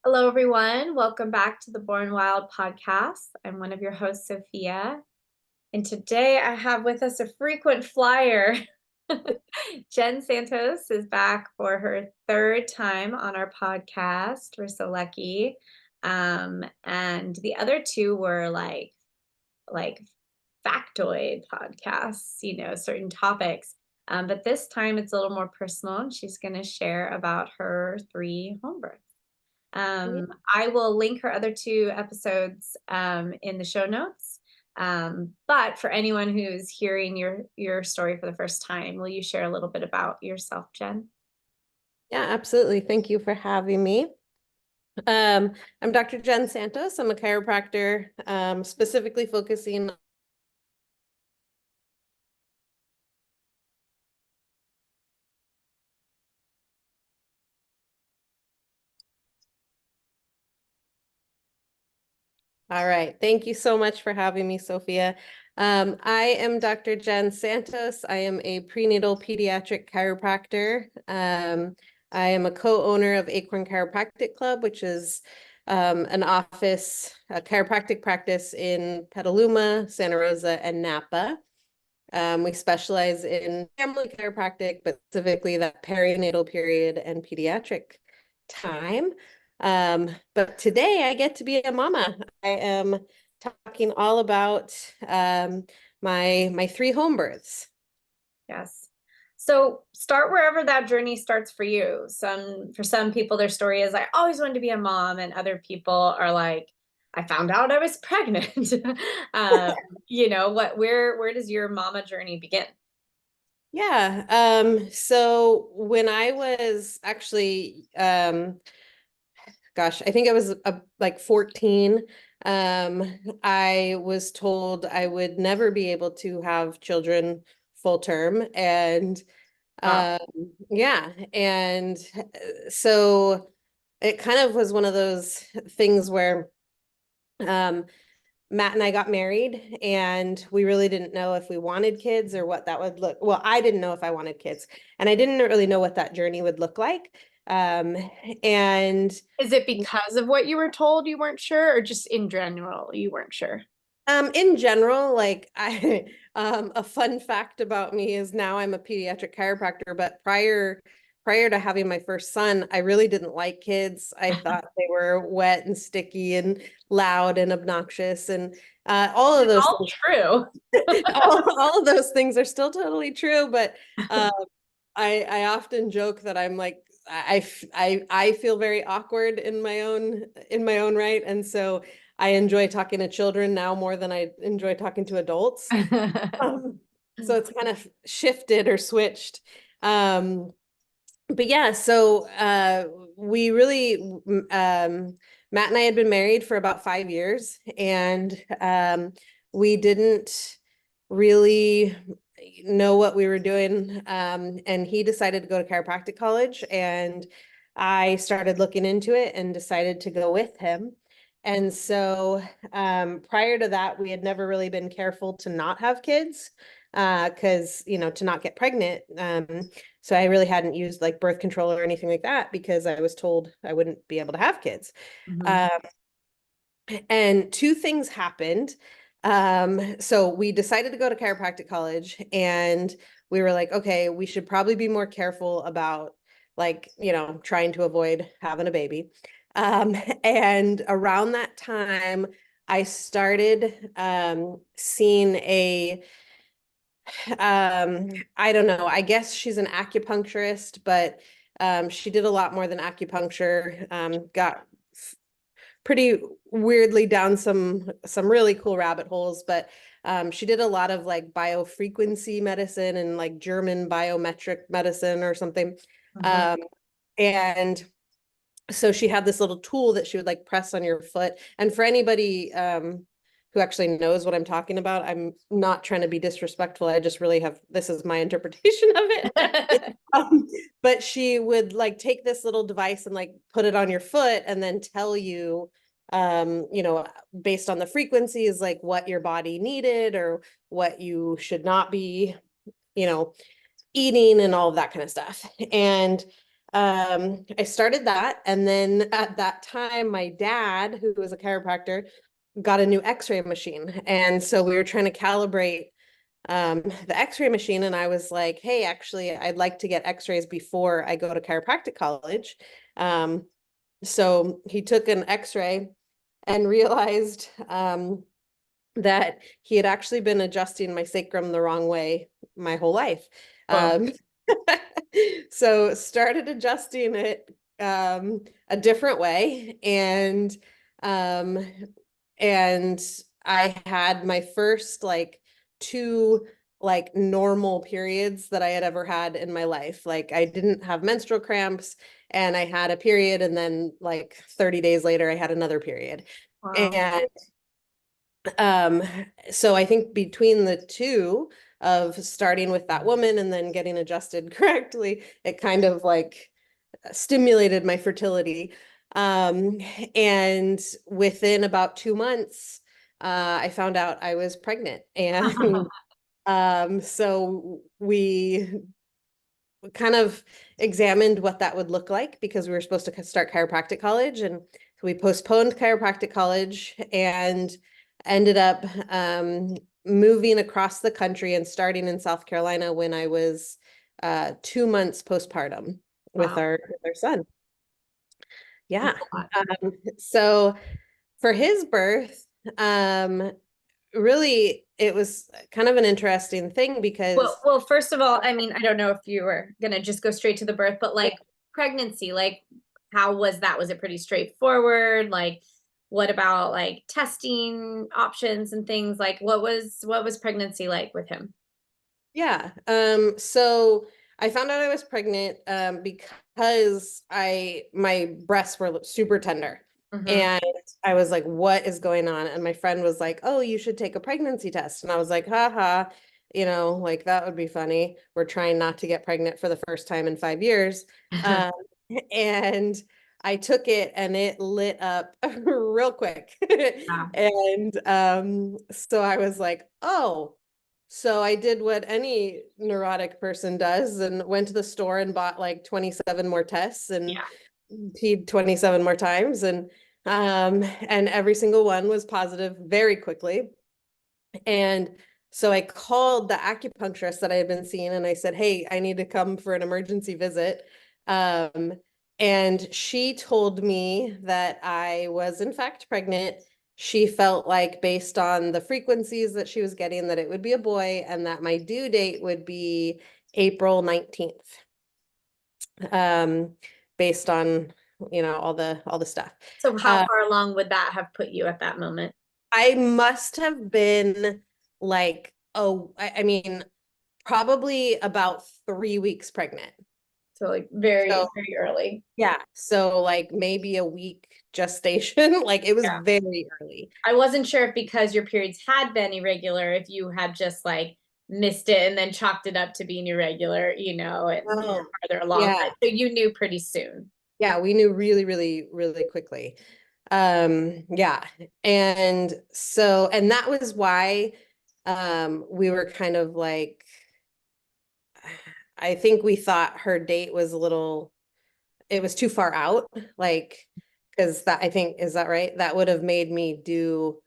Hello, everyone. Welcome back to the Born Wild podcast. I'm one of your hosts, Sophia. And today I have with us a frequent flyer. Jen Santos is back for her third time on our podcast. We're so lucky. And the other two were like factoid podcasts, certain topics. But this time it's a little more personal, and she's going to share about her 3 home births. I will link her other 2 episodes in the show notes. But for anyone who's hearing your story for the first time, will you share a little bit about yourself, Jen? Yeah, absolutely. Thank you for having me. I'm Dr. Jen Santos. I'm a chiropractor, specifically focusing. All right. Thank you so much for having me, Sophia. I am Dr. Jen Santos. I am a prenatal pediatric chiropractor. I am a co-owner of Acorn Chiropractic Club, which is an office, a chiropractic practice in Petaluma, Santa Rosa, and Napa. We specialize in family chiropractic, but specifically that perinatal period and pediatric time. But today I get to be a mama. I am talking all about my 3 home births. Yes. So start wherever that journey starts for you. For some people, their story is I always wanted to be a mom, and other people are like, I found out I was pregnant. Where does your mama journey begin? Yeah. So when I was actually, gosh, I think I was like 14. I was told I would never be able to have children full term. And Wow. yeah. And so it kind of was one of those things where Matt and I got married, and we really didn't know if we wanted kids or what that would look. Well, I didn't know if I wanted kids, and I didn't really know what that journey would look like. And Is it because of what you were told you weren't sure, or just in general you weren't sure? in general, like I, a fun fact about me is now I'm a pediatric chiropractor, but prior to having my first son, I really didn't like kids. I thought they were wet and sticky and loud and obnoxious, and all of It's those all things, true. all of those things are still totally true. But I often joke that I'm like I feel very awkward in my own right, and so I enjoy talking to children now more than I enjoy talking to adults. Um, so it's kind of shifted or switched. Um, but yeah, so we really Matt and I had been married for about 5 years, and we didn't really know what we were doing. And he decided to go to chiropractic college, and I started looking into it and decided to go with him. And so prior to that, we had never really been careful to not have kids, because, to not get pregnant. So I really hadn't used like birth control or anything like that because I was told I wouldn't be able to have kids. Mhm. Um, and 2 things happened. So we decided to go to chiropractic college, and we were like, okay, we should probably be more careful about like, trying to avoid having a baby. And around that time, I started seeing I don't know, I guess she's an acupuncturist, but she did a lot more than acupuncture. Got pretty weirdly down some really cool rabbit holes, but she did a lot of like biofrequency medicine and like German biometric medicine or something. Mhm. Um, and so she had this little tool that she would like press on your foot. And for anybody who actually knows what I'm talking about, I'm not trying to be disrespectful. I just really have, this is my interpretation of it. But she would like take this little device and like put it on your foot and then tell you, based on the frequencies, like what your body needed or what you should not be, you know, eating and all of that kind of stuff. And I started that, and then at that time, my dad, who was a chiropractor, got a new X-ray machine, and so we were trying to calibrate the X-ray machine, and I was like, "Hey, actually, I'd like to get X-rays before I go to chiropractic college." Um, so he took an X-ray and realized that he had actually been adjusting my sacrum the wrong way my whole life. Whoa. Um, so started adjusting it a different way, um, and I had my first like two like normal periods that I had ever had in my life. Like I didn't have menstrual cramps, and I had a period, and then like 30 days later I had another period. Wow. And um, so I think between the two of starting with that woman and then getting adjusted correctly, it kind of like stimulated my fertility. Um, and within about 2 months, I found out I was pregnant. And so we kind of examined what that would look like because we were supposed to start chiropractic college, and we postponed chiropractic college and ended up moving across the country and starting in South Carolina when I was 2 months postpartum with Wow. our son. That's Yeah. a lot. So for his birth, um, really it was kind of an interesting thing Well, because well, first of all, I mean, I don't know if you were gonna just go straight to the birth, but like pregnancy, like how was that? Was it pretty straightforward? Like, what about like testing options and things? Like, what was pregnancy like with him? yeah. So I found out I was pregnant because my breasts were super tender. Hmm. And I was like, what is going on? And my friend was like, oh, you should take a pregnancy test. And I was like, haha, like that would be funny. We're trying not to get pregnant for the first time in 5 years. Um, and I took it and it lit up real quick. Yeah. And so I was like, oh. So I did what any neurotic person does and went to the store and bought like 27 more tests and Yeah. peed 27 more times, and every single one was positive very quickly. And so I called the acupuncturist that I had been seeing and I said, "Hey, I need to come for an emergency visit." Um, and she told me that I was in fact pregnant. She felt like based on the frequencies that she was getting that it would be a boy and that my due date would be April 19th. Based on, all the stuff. So how Uh, far along would that have put you at that moment? I must have been like, oh, I mean, probably about 3 weeks pregnant. So like So very, very early. yeah, so like maybe a week gestation. Like it was Yeah. very early. I wasn't sure if because your periods had been irregular, if you had just like missed it and then chalked it up to being irregular, and you Oh, were farther along. yeah. But so you knew pretty soon. Yeah, we knew really, really, really quickly. Yeah. And that was why we were kind of like, I think we thought her date was it was too far out, like, because that, I think, is that right? That would have made me do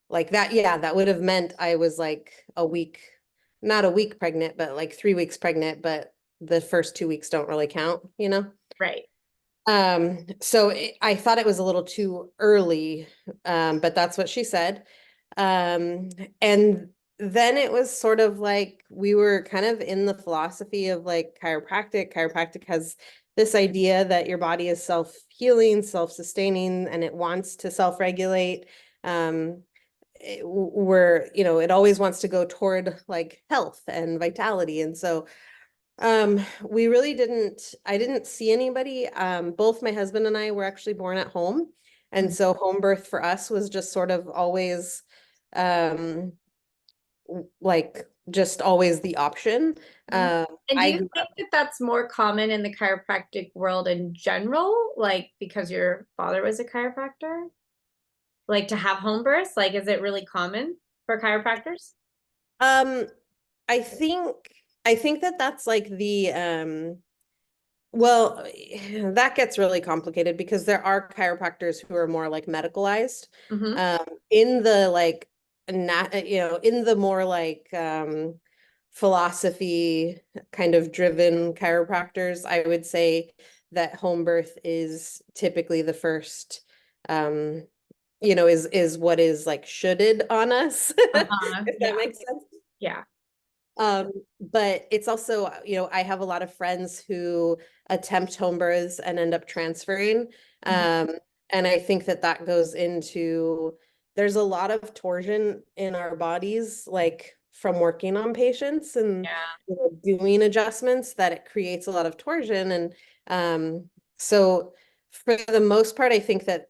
like that. Yeah, that would have meant I was like not a week pregnant, but like 3 weeks pregnant, but the first 2 weeks don't really count. Right. So I thought it was a little too early, but that's what she said. Um, and then it was sort of like we were kind of in the philosophy of like chiropractic. Chiropractic has this idea that your body is self-healing, self-sustaining, and it wants to self-regulate. Where, it always wants to go toward like health and vitality. And so we really I didn't see anybody. Both my husband and I were actually born at home. And Mhm. so home birth for us was just sort of always, um, like just always the option. Mhm. And do I you grew think up, that that's more common in the chiropractic world in general? Like because your father was a chiropractor? Like to have home births? Like, is it really common for chiropractors? um, I think that that's like Well, that gets really complicated because there are chiropractors who are more like medicalized. Mm-hmm. Um, in the like not in the more like philosophy kind of driven chiropractors, I would say that home birth is typically the first is what is like shoulded on us, Uh-huh. if that Yeah. makes sense. Yeah. But it's also, I have a lot of friends who attempt home births and end up transferring. Mhm. Um, and I think that that goes into, there's a lot of torsion in our bodies, like from working on patients and Yeah. doing adjustments, that it creates a lot of torsion. And so for the most part, I think that,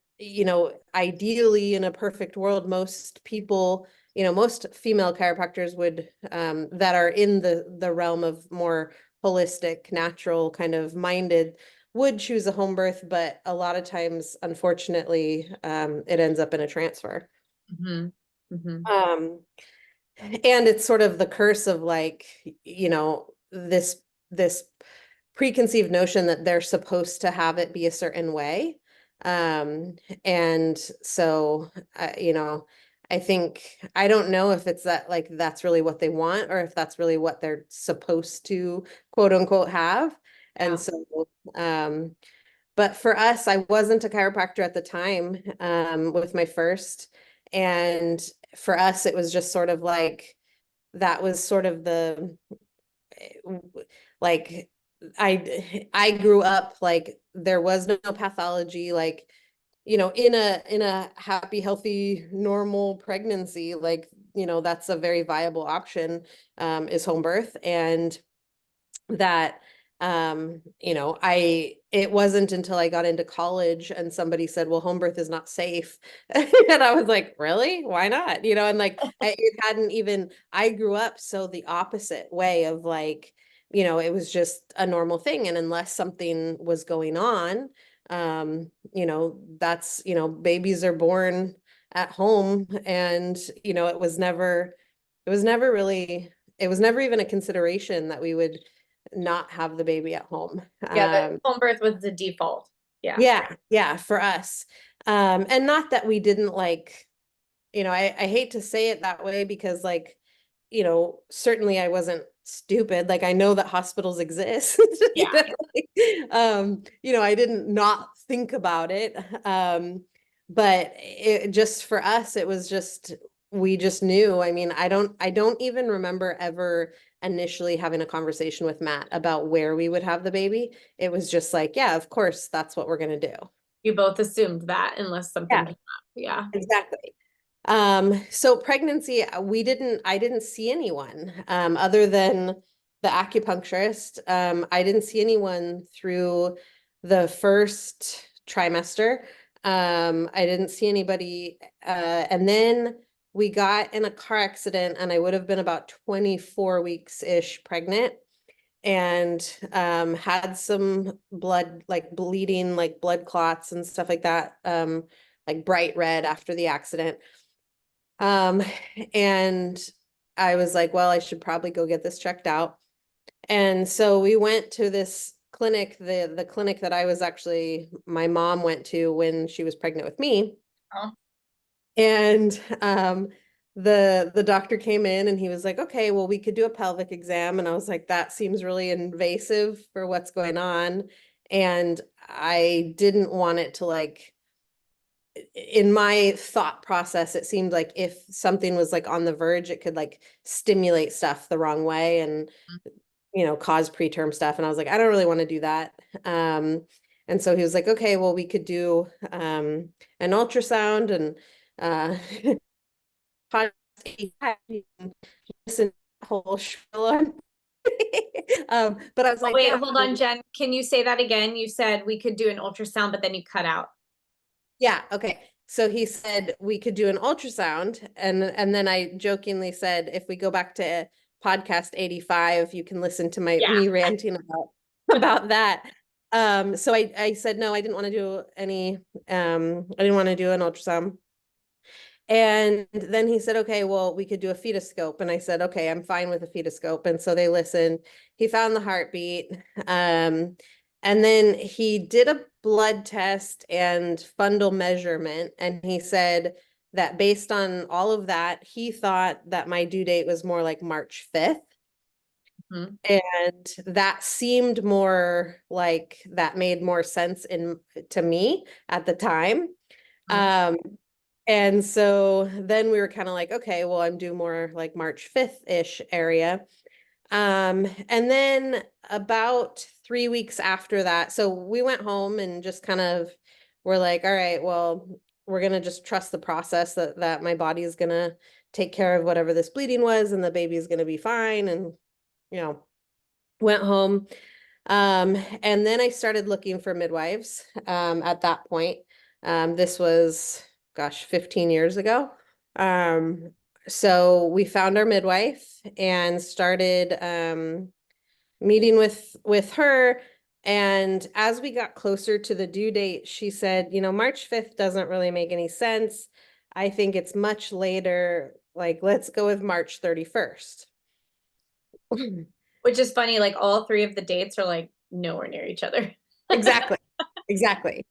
ideally in a perfect world, most people, most female chiropractors would that are in the realm of more holistic, natural kind of minded would choose a home birth, but a lot of times, unfortunately, it ends up in a transfer. Mm-hmm. Mm-hmm. Um, and it's sort of the curse of like, this preconceived notion that they're supposed to have it be a certain way. Um, and so, I think, I don't know if it's that like that's really what they want or if that's really what they're supposed to quote unquote have. And Yeah. so, um, but for us, I wasn't a chiropractor at the time, with my first. And for us, it was just sort of like, that was sort of the like I grew up like there was no pathology, like in a happy, healthy, normal pregnancy, like that's a very viable option, is home birth. And that I it wasn't until I got into college and somebody said, well, home birth is not safe. And I was like, really? Why not? And like it hadn't even, I grew up so the opposite way of like, it was just a normal thing. And unless something was going on, that's, babies are born at home. And it was never really, it was never even a consideration that we would not have the baby at home. Yeah. The home birth was the default. Yeah. Yeah, for us. And not that we didn't like, I hate to say it that way because like, certainly I wasn't stupid. Like I know that hospitals exist. Yeah. I didn't not think about it. But it just for us, it was just we just knew. I mean, I don't even remember ever initially having a conversation with Matt about where we would have the baby. It was just like, yeah, of course, that's what we're gonna do. You both assumed that unless something Yeah, came up. Yeah. exactly. So pregnancy, I didn't see anyone, other than the acupuncturist. I didn't see anyone through the first trimester. I didn't see anybody, and then we got in a car accident and I would have been about 24 weeks-ish pregnant and had some blood, like bleeding, like blood clots and stuff like that, like bright red after the accident. Um, and I was like, well, I should probably go get this checked out. And so we went to this clinic, the clinic that I was actually, my mom went to when she was pregnant with me. Oh. And the doctor came in and he was like, okay, well, we could do a pelvic exam. And I was like, that seems really invasive for what's going on. And I didn't want it to like, in my thought process, it seemed like if something was like on the verge, it could like stimulate stuff the wrong way and, cause preterm stuff. And I was like, I don't really want to do that. And so he was like, okay, well, we could do an ultrasound and podcast 85, you can listen to the whole spiel on. But I was Oh, like, wait, yeah, hold on, Jen. Can you say that again? You said we could do an ultrasound, but then you cut out. yeah, okay. So he said we could do an ultrasound, and then I jokingly said, if we go back to podcast 85, you can listen to Yeah. me ranting about that. So I said no, I didn't want to do I didn't want to do an ultrasound. And then he said, okay, well, we could do a fetoscope. And I said, okay, I'm fine with a fetoscope. And so they listened. He found the heartbeat. And And then he did a blood test and fundal measurement, and he said that based on all of that, he thought that my due date was more like March 5th. Mhm. And that seemed more like that made more sense to me at the time. Mhm. Um, and so then we were kind of like, okay, well, I'm due more like March 5th-ish area. And then about 3 weeks after that, so we went home and just kind of were like, all right, well, we're gonna just trust the process that my body is gonna take care of whatever this bleeding was, and the baby is gonna be fine. And you know, went home. And then I started looking for midwives at that point. This was, gosh, 15 years ago. Um, so we found our midwife and started meeting with her. And as we got closer to the due date, she said, March 5th doesn't really make any sense. I think it's much later. Like, let's go with March 31st. Which is funny, like all three of the dates are like nowhere near each other. Exactly. Exactly.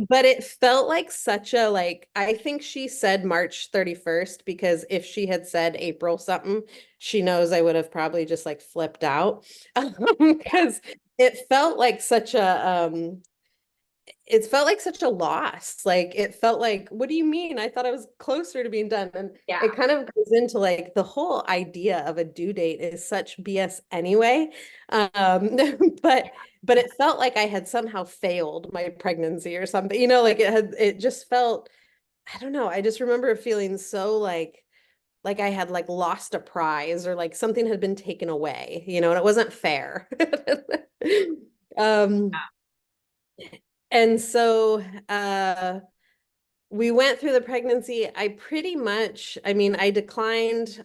But it felt like such a I think she said March 31st because if she had said April something, she knows I would have probably just like flipped out. Because it felt like such a loss. Like it felt like, what do you mean? I thought I was closer to being done. And Yeah. it kind of goes into like the whole idea of a due date is such BS anyway. Um, but it felt like I had somehow failed my pregnancy or something, like it just felt, I don't know. I just remember feeling so like I had like lost a prize or like something had been taken away, and it wasn't fair. Um, and so we went through the pregnancy. I mean, I declined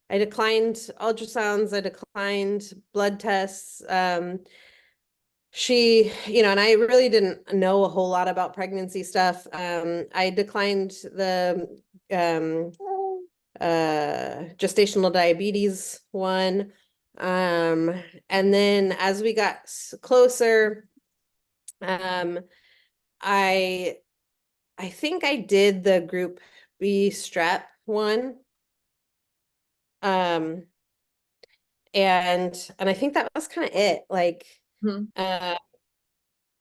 ultrasounds, I declined blood tests. And I really didn't know a whole lot about pregnancy stuff. I declined the um gestational diabetes one. And then as we got closer, um, I I think I did the group B strep one. Um, and I think that was kind of it. Mhm. Uh,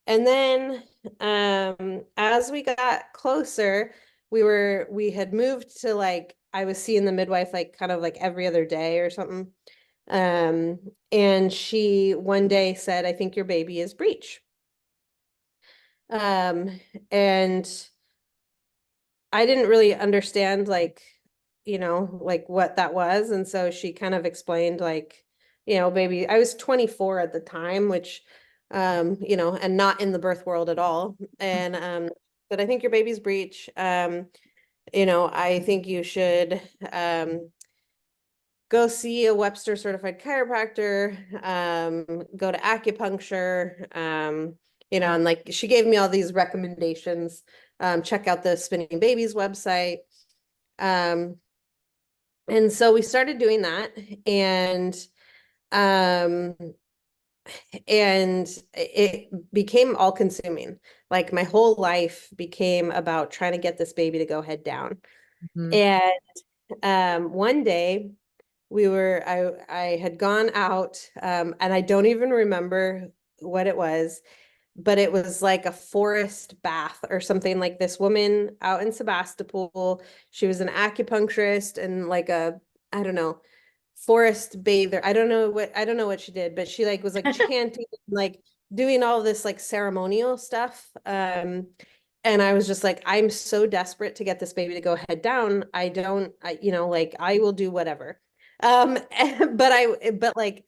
and then as we got closer, we had moved to I was seeing the midwife kind of like every other day or something. Um, and she one day said, I think your baby is breech. And I didn't really understand like what that was. And so she kind of explained baby, I was 24 at the time, which and not in the birth world at all. And but I think your baby's breech. I think you should go see a Webster certified chiropractor, go to acupuncture, and like she gave me all these recommendations. Check out the Spinning Babies website. Um, and so we started doing that, um, and it became all consuming. Like my whole life became about trying to get this baby to go head down. Mhm. And one day I had gone out, and I don't even remember what it was, but it was like a forest bath or something. Like this woman out in Sebastopol, she was an acupuncturist and like I don't know, forest bather. I don't know what she did, but she was like chanting, like doing all this like ceremonial stuff. And I was just like, I'm so desperate to get this baby to go head down. I will do whatever. But like,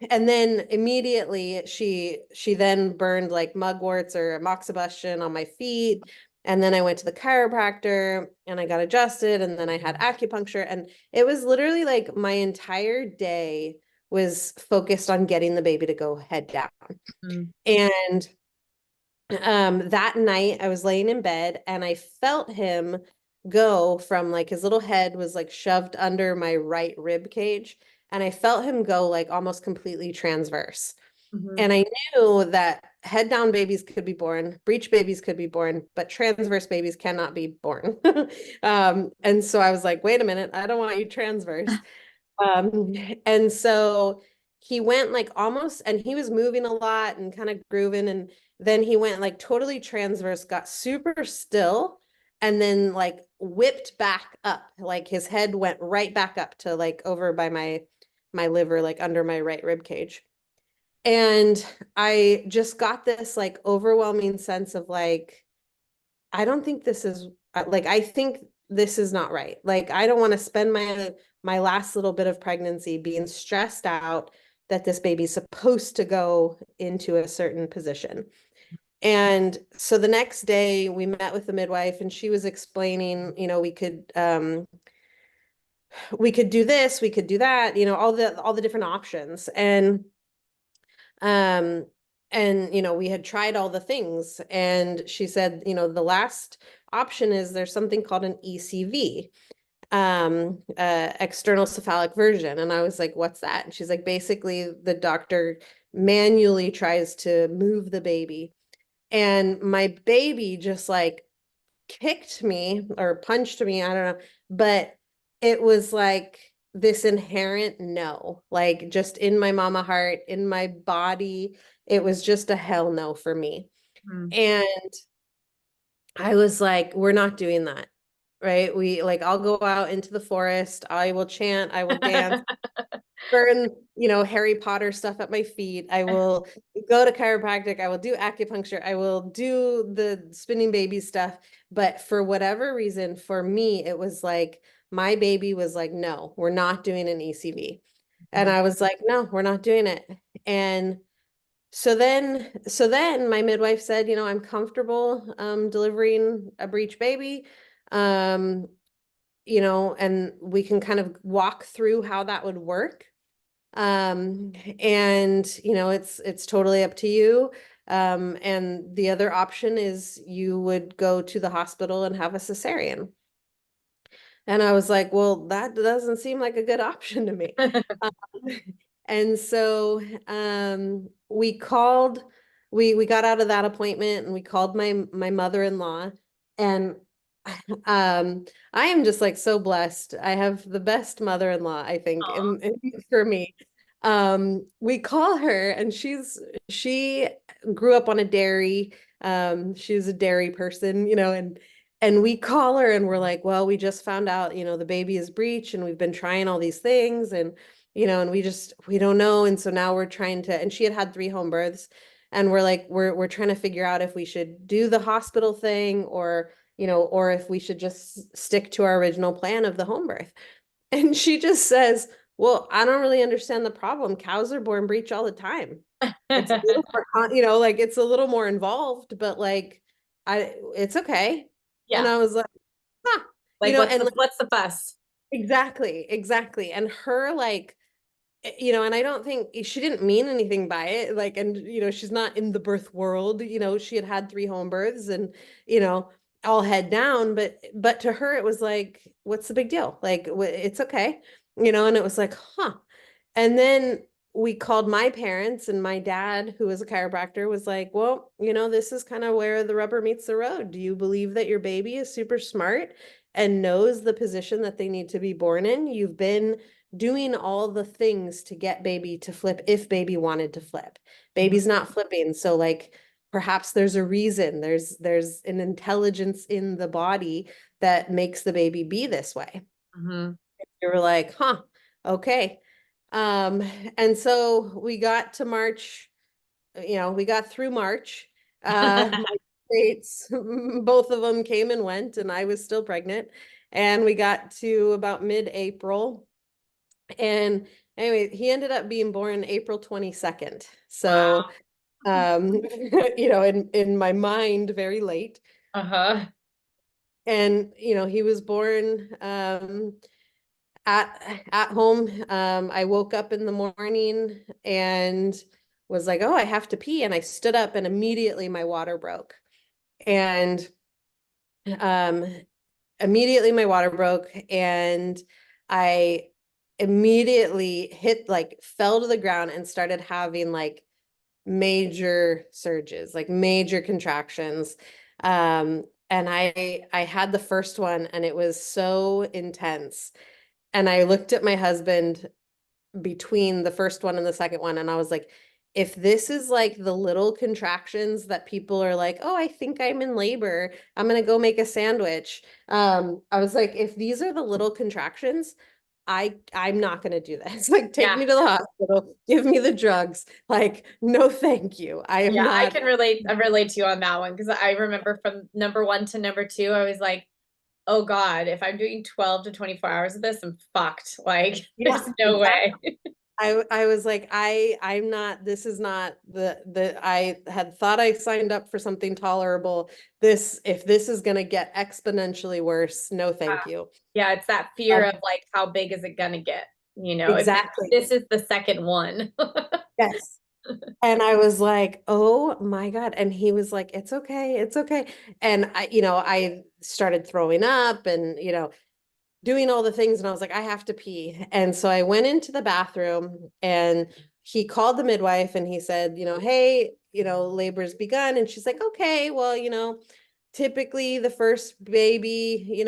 and then immediately she then burned like mugworts or amoxibustion on my feet. And then I went to the chiropractor and I got adjusted, and then I had acupuncture, and it was literally like my entire day was focused on getting the baby to go head down. Mhm. And that night I was laying in bed and I felt him go from like his little head was like shoved under my right rib cage, and I felt him go like almost completely transverse. Mhm. And I knew that head down babies could be born, breech babies could be born, but transverse babies cannot be born. And so I was like, wait a minute, I don't want you transverse. Um, and so he went like almost, and he was moving a lot and kind of grooving. And then he went like totally transverse, got super still, and then like whipped back up. Like his head went right back up to like over by my liver, like under my right rib cage. And I just got this like overwhelming sense of like, I don't think this is like, I think this is not right. Like, I don't want to spend my last little bit of pregnancy being stressed out that this baby's supposed to go into a certain position. And so the next day we met with the midwife and she was explaining, we could do this, we could do that, all the different options. Um, we had tried all the things, and she said, the last option is there's something called an ECV, external cephalic version. And I was like, what's that? And she's like, basically, the doctor manually tries to move the baby. And my baby just like kicked me or punched me, I don't know, but it was like this inherent no, like just in my mama heart, in my body, it was just a hell no for me. Mhm. And I was like, we're not doing that. Right? We like, I'll go out into the forest, I will chant, I will dance, burn, Harry Potter stuff at my feet. I will go to chiropractic. I will do acupuncture. I will do the spinning baby stuff. But for whatever reason, for me, it was like my baby was like, no, we're not doing an ECV. And I was like, no, we're not doing it. And so then my midwife said, I'm comfortable delivering a breech baby. Um, and we can kind of walk through how that would work. And it's totally up to you. And the other option is you would go to the hospital and have a cesarean. And I was like, well, that doesn't seem like a good option to me. Um, and so we got out of that appointment and we called my mother-in-law. And I am just like so blessed. I have the best mother-in-law, I think, Aw. for me. We call her and she grew up on a dairy. She was a dairy person, and we call her and we're like, well, we just found out, the baby is breech and we've been trying all these things and, and we don't know. And so now we're trying to, and she had 3 home births and we're like, we're trying to figure out if we should do the hospital thing or if we should just stick to our original plan of the home birth. And she just says, well, I don't really understand the problem. Cows are born breech all the time. It's a little more, like it's a little more involved, but like, it's okay. And Yeah. I was like, huh, Like and like, what's the fuss? exactly, exactly. And her like, and I don't think she didn't mean anything by it. Like, and, she's not in the birth world, she had 3 home births and, all head down, but to her, it was like, what's the big deal? Like, it's okay, and it was like, huh. And then we called my parents and my dad, who was a chiropractor, was like, well, this is kind of where the rubber meets the road. Do you believe that your baby is super smart and knows the position that they need to be born in? You've been doing all the things to get baby to flip if baby wanted to flip. Baby's not flipping. So like perhaps there's a reason. There's an intelligence in the body that makes the baby be this way. Mhm. You were like, huh, okay. Um, and so we got to March, we got through March. My dates, both of them came and went, and I was still pregnant. And we got to about mid-April. And anyway, he ended up being born April 22nd. Wow. So, in my mind, very late. Uh-huh. And, he was born at home. I woke up in the morning and was like, oh, I have to pee. And I stood up and immediately my water broke. And um, immediately my water broke and I immediately fell to the ground and started having like major surges, like major contractions. And I had the first one and it was so intense. And I looked at my husband between the first one and the second one, and I was like, if this is like the little contractions that people are like, oh, I think I'm in labor, I'm gonna go make a sandwich. I was like, if these are the little contractions, I'm not gonna do this. Like, take Yeah. me to the hospital, give me the drugs. Like, no, thank you. I am Yeah, I not. can relate. I relate to you on that one because I remember from number one to number two, I was like, oh God, if I'm doing 12 to 24 hours of this, I'm fucked. Like, Yeah, there's no exactly. way. I was like, I'm not, this is not the I had thought I signed up for something tolerable. If this is gonna get exponentially worse, no thank you. Yeah, it's that fear of like, how big is it gonna get? If Exactly. this is the second one. Yes. And I was like, oh my God. And he was like, it's okay, it's okay. And I started throwing up and, doing all the things. And I was like, I have to pee. And so I went into the bathroom and he called the midwife and he said, hey, labor's begun. And she's like, okay, well, typically the first baby,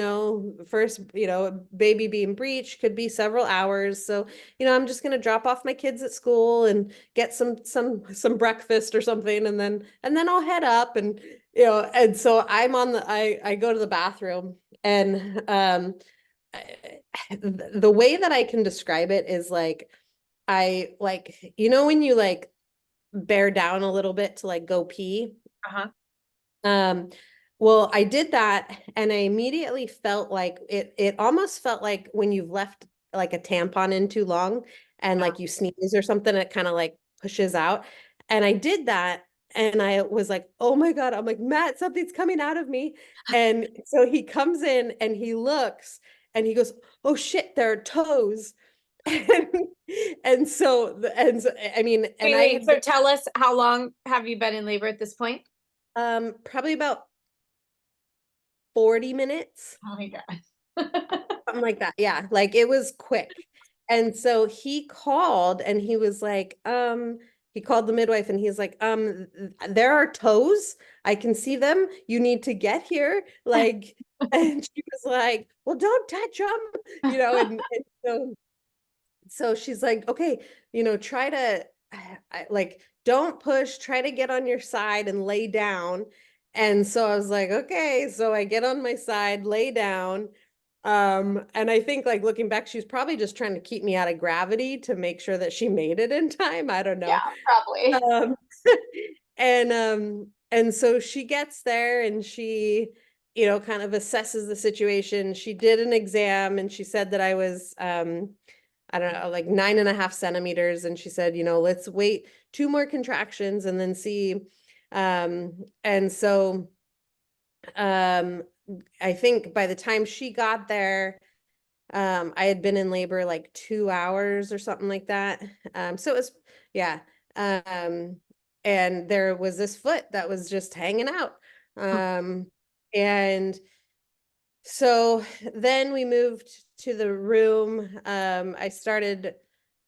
baby being breech could be several hours. So, I'm just going to drop off my kids at school and get some breakfast or something. And then I'll head up and so I go to the bathroom and, the way that I can describe it is like, I like, when you like bear down a little bit to like go pee. Uh-huh. Um, well, I did that and I immediately felt like it almost felt like when you've left like a tampon in too long and like you sneeze or something, it kind of like pushes out. And I did that and I was like, oh my God, I'm like, Matt, something's coming out of me. And so he comes in and he looks and he goes, oh shit, there are toes. And, and so, I mean, and I Wait, had so tell us, how long have you been in labor at this point? probably about 40 minutes, Oh my God. something like that. Yeah, like it was quick. And so he called and he was like, he called the midwife and he's like, there are toes. I can see them. You need to get here. Like, and she was like, well, don't touch them, and so she's like, okay, try to like, don't push, try to get on your side and lay down. And so I was like, okay, so I get on my side, lay down. And I think like looking back, she's probably just trying to keep me out of gravity to make sure that she made it in time. I don't Yeah, know. probably. Um, and so she gets there and she, kind of assesses the situation. She did an exam and she said that I was I don't know, like 9.5 centimeters. And she said, let's wait 2 more contractions and then see. And so I think by the time she got there, I had been in labor like 2 hours or something like that. So it was, yeah. Um, and there was this foot that was just hanging out. And so then we moved to the room. I started,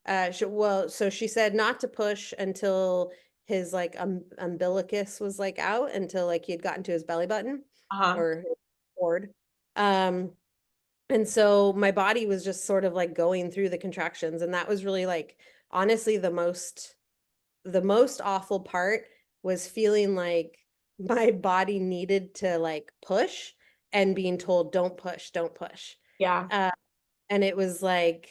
so she said not to push until his like umbilicus was like out, until like he had gotten to his belly button Uh-huh. or his cord. Um, and so my body was just sort of like going through the contractions. And that was really like, honestly, the most awful part was feeling like my body needed to like push and being told, don't push, don't push. Yeah. Uh, and it was like,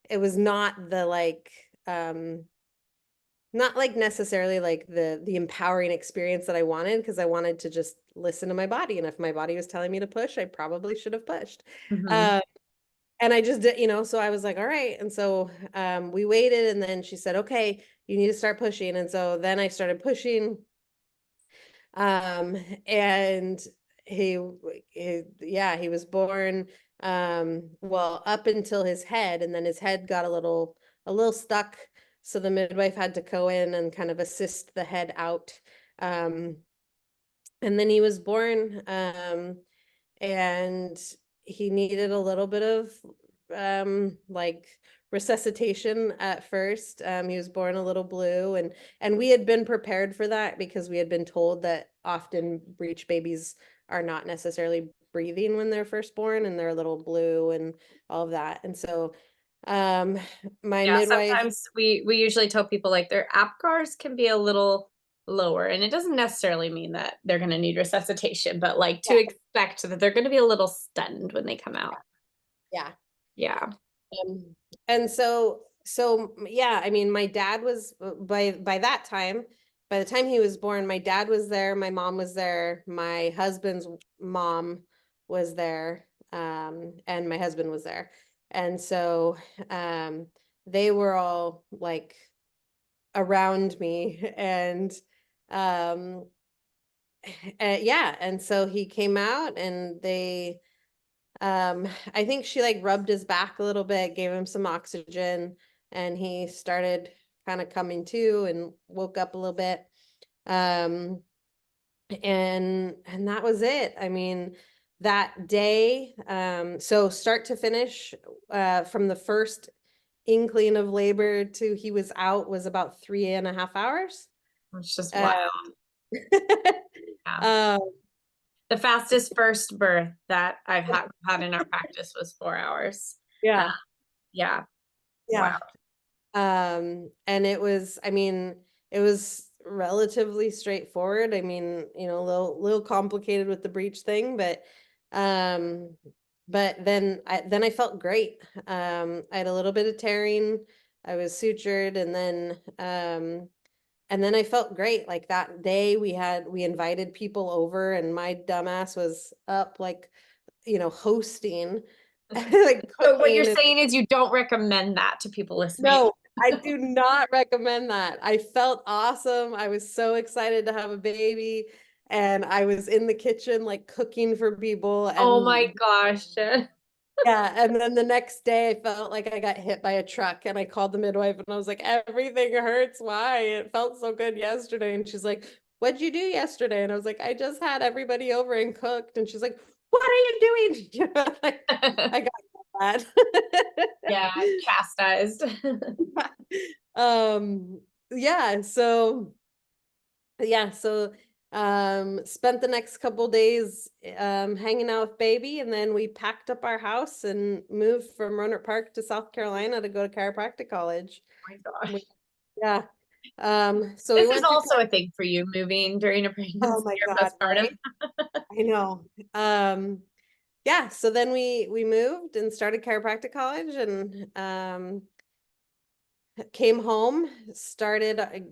it was not the like, not like necessarily like the empowering experience that I wanted, because I wanted to just listen to my body. And if my body was telling me to push, I probably should have pushed. Mhm. And I just did, so I was like, all right. And so we waited and then she said, okay, you need to start pushing. And so then I started pushing. And yeah, he was born, well, up until his head, and then his head got a little stuck. So the midwife had to go in and kind of assist the head out. Um, and then he was born, and he needed a little bit of like resuscitation at first. He was born a little blue, and we had been prepared for that because we had been told that often breech babies are not necessarily breathing when they're first born, and they're a little blue and all of that. And so my Yeah, midwife, sometimes we usually tell people like their APGARs can be a little lower, and it doesn't necessarily mean that they're going to need resuscitation, but like to yeah, expect that they're going to be a little stunned when they come out. yeah. Yeah. And so yeah, I mean, my dad was by that time, by the time he was born, my dad was there, my mom was there, my husband's mom was there, and my husband was there. And so they were all like around me, and um yeah, and so he came out, and they I think she like rubbed his back a little bit, gave him some oxygen, and he started kind of coming to and woke up a little bit. Um, and that was it. I mean, that day, so start to finish, from the first inkling of labor to he was out was about 3.5 hours. It's just Uh, wild. Yeah. um, The fastest first birth that I've had in our practice was 4 hours. Uh, yeah, yeah. Wow. yeah. And it was, I mean, it was relatively straightforward. I mean, a little complicated with the breech thing, um, but then I felt great. I had a little bit of tearing. I was sutured, and then I felt great. Like that day we invited people over, and my dumbass was up like, hosting, like So what you're cooking. saying is you don't recommend that to people listening. No, I do not recommend that. I felt awesome. I was so excited to have a baby, and I was in the kitchen like cooking for people. Oh my And gosh, Jen. yeah, and then the next day I felt like I got hit by a truck, and I called the midwife, and I was like, everything hurts. Why? It felt so good yesterday. And she's like, what'd you do yesterday? And I was like, I just had everybody over and cooked. And she's like, what are you doing? Like, I got that. Yeah, chastised. um yeah, spent the next couple days hanging out with baby, and then we packed up our house and moved from Roanoke Park to South Carolina to go to chiropractic college. Oh my gosh. Yeah. So we This is went through also a thing for you, moving during a oh pregnancy my or God, postpartum. right? I know. Yeah, so then we moved and started chiropractic college, and came home,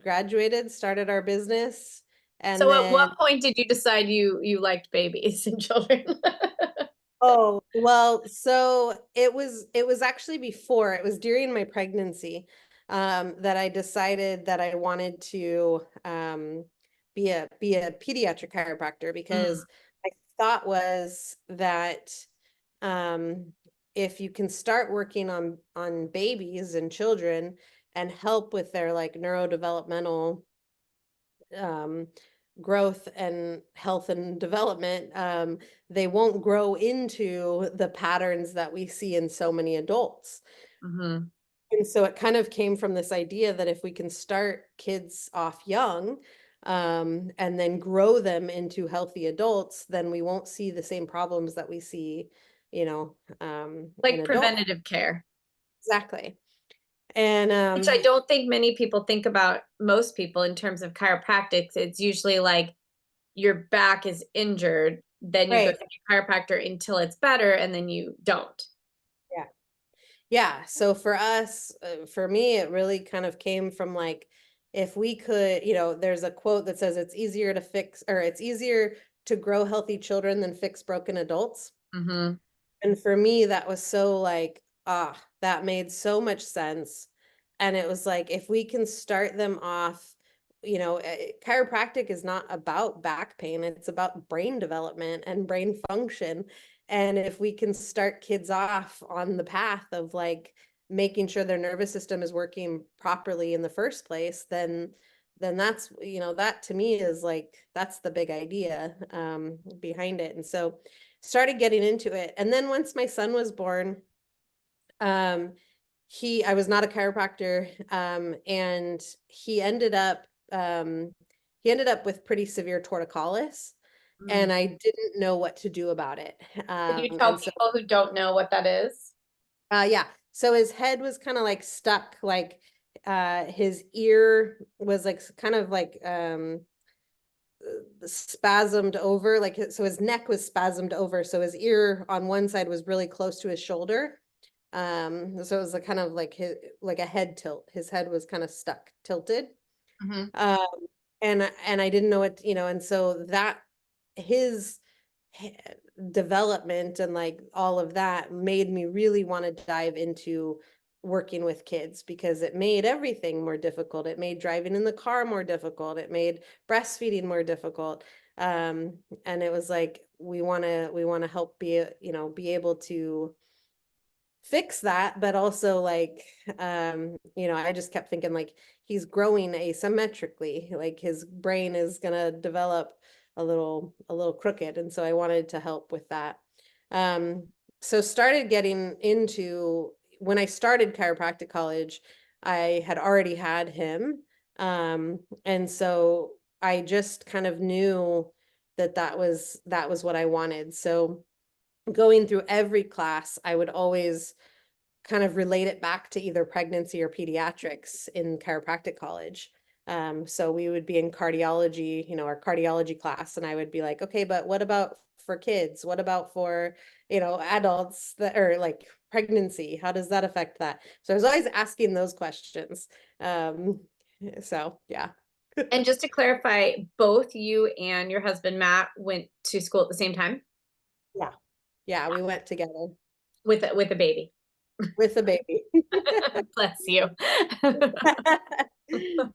graduated, started our business, and So at what then point did you decide you liked babies and children? oh, well, so it was actually before, it was during my pregnancy, that I decided that I wanted to be a pediatric chiropractor, Mm, because my thought was that um if you can start working on babies and children and help with their like neurodevelopmental um growth and health and development, they won't grow into the patterns that we see in so many adults. mhm. And so it kind of came from this idea that if we can start kids off young, and then grow them into healthy adults, then we won't see the same problems that we see, in Like adults. preventative care, Exactly. And which I don't think many people think about, most people, in terms of chiropractics. It's usually like your back is injured, then you go right. to your chiropractor until it's better, and then you don't. Yeah. Yeah. So for us, for me, it really kind of came from like, if we could, there's a quote that says it's easier to grow healthy children than fix broken adults. Hmm. And for me, that was so like, that made so much sense. And it was like, if we can start them off, chiropractic is not about back pain, it's about brain development and brain function. And if we can start kids off on the path of like making sure their nervous system is working properly in the first place, then that's, that to me is like, that's the big idea behind it. And so started getting into it. And then once my son was born, um, I was not a chiropractor, and he ended up with pretty severe torticollis, Mm. and I didn't know what to do about it. Could you And tell so, people who don't know what that is? yeah, so his head was kind of like stuck, like his ear was like kind of like spasmed over, like so his neck was spasmed over, so his ear on one side was really close to his shoulder. So it was a kind of like like a head tilt. His head was kind of stuck, tilted. Mhm. Um, and I didn't know it, and so that his he- development and like all of that made me really want to dive into working with kids, because it made everything more difficult. It made driving in the car more difficult. It made breastfeeding more difficult. And it was like, we want to help be able to fix that, but also like, I just kept thinking like he's growing asymmetrically, like his brain is gonna develop a little crooked, and so I wanted to help with that. um so started getting into when I started chiropractic college, I had already had him. And so I just kind of knew that was what I wanted. So going through every class, I would always kind of relate it back to either pregnancy or pediatrics in chiropractic college. So we would be in cardiology, our cardiology class, and I would be like, okay, but what about for kids? What about for, adults that are like pregnancy? How does that affect that? So I was always asking those questions. Um, so yeah. And just to clarify, both you and your husband Matt went to school at the same time Yeah. Yeah, we went together with a baby. with the baby. Bless you.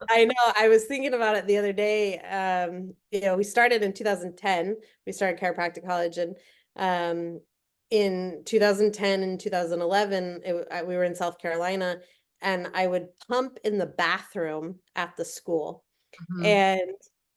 I know. I was thinking about it the other day. We started in 2010. We started chiropractic college, and in 2010 and 2011, we were in South Carolina, and I would pump in the bathroom at the school. Mhm. And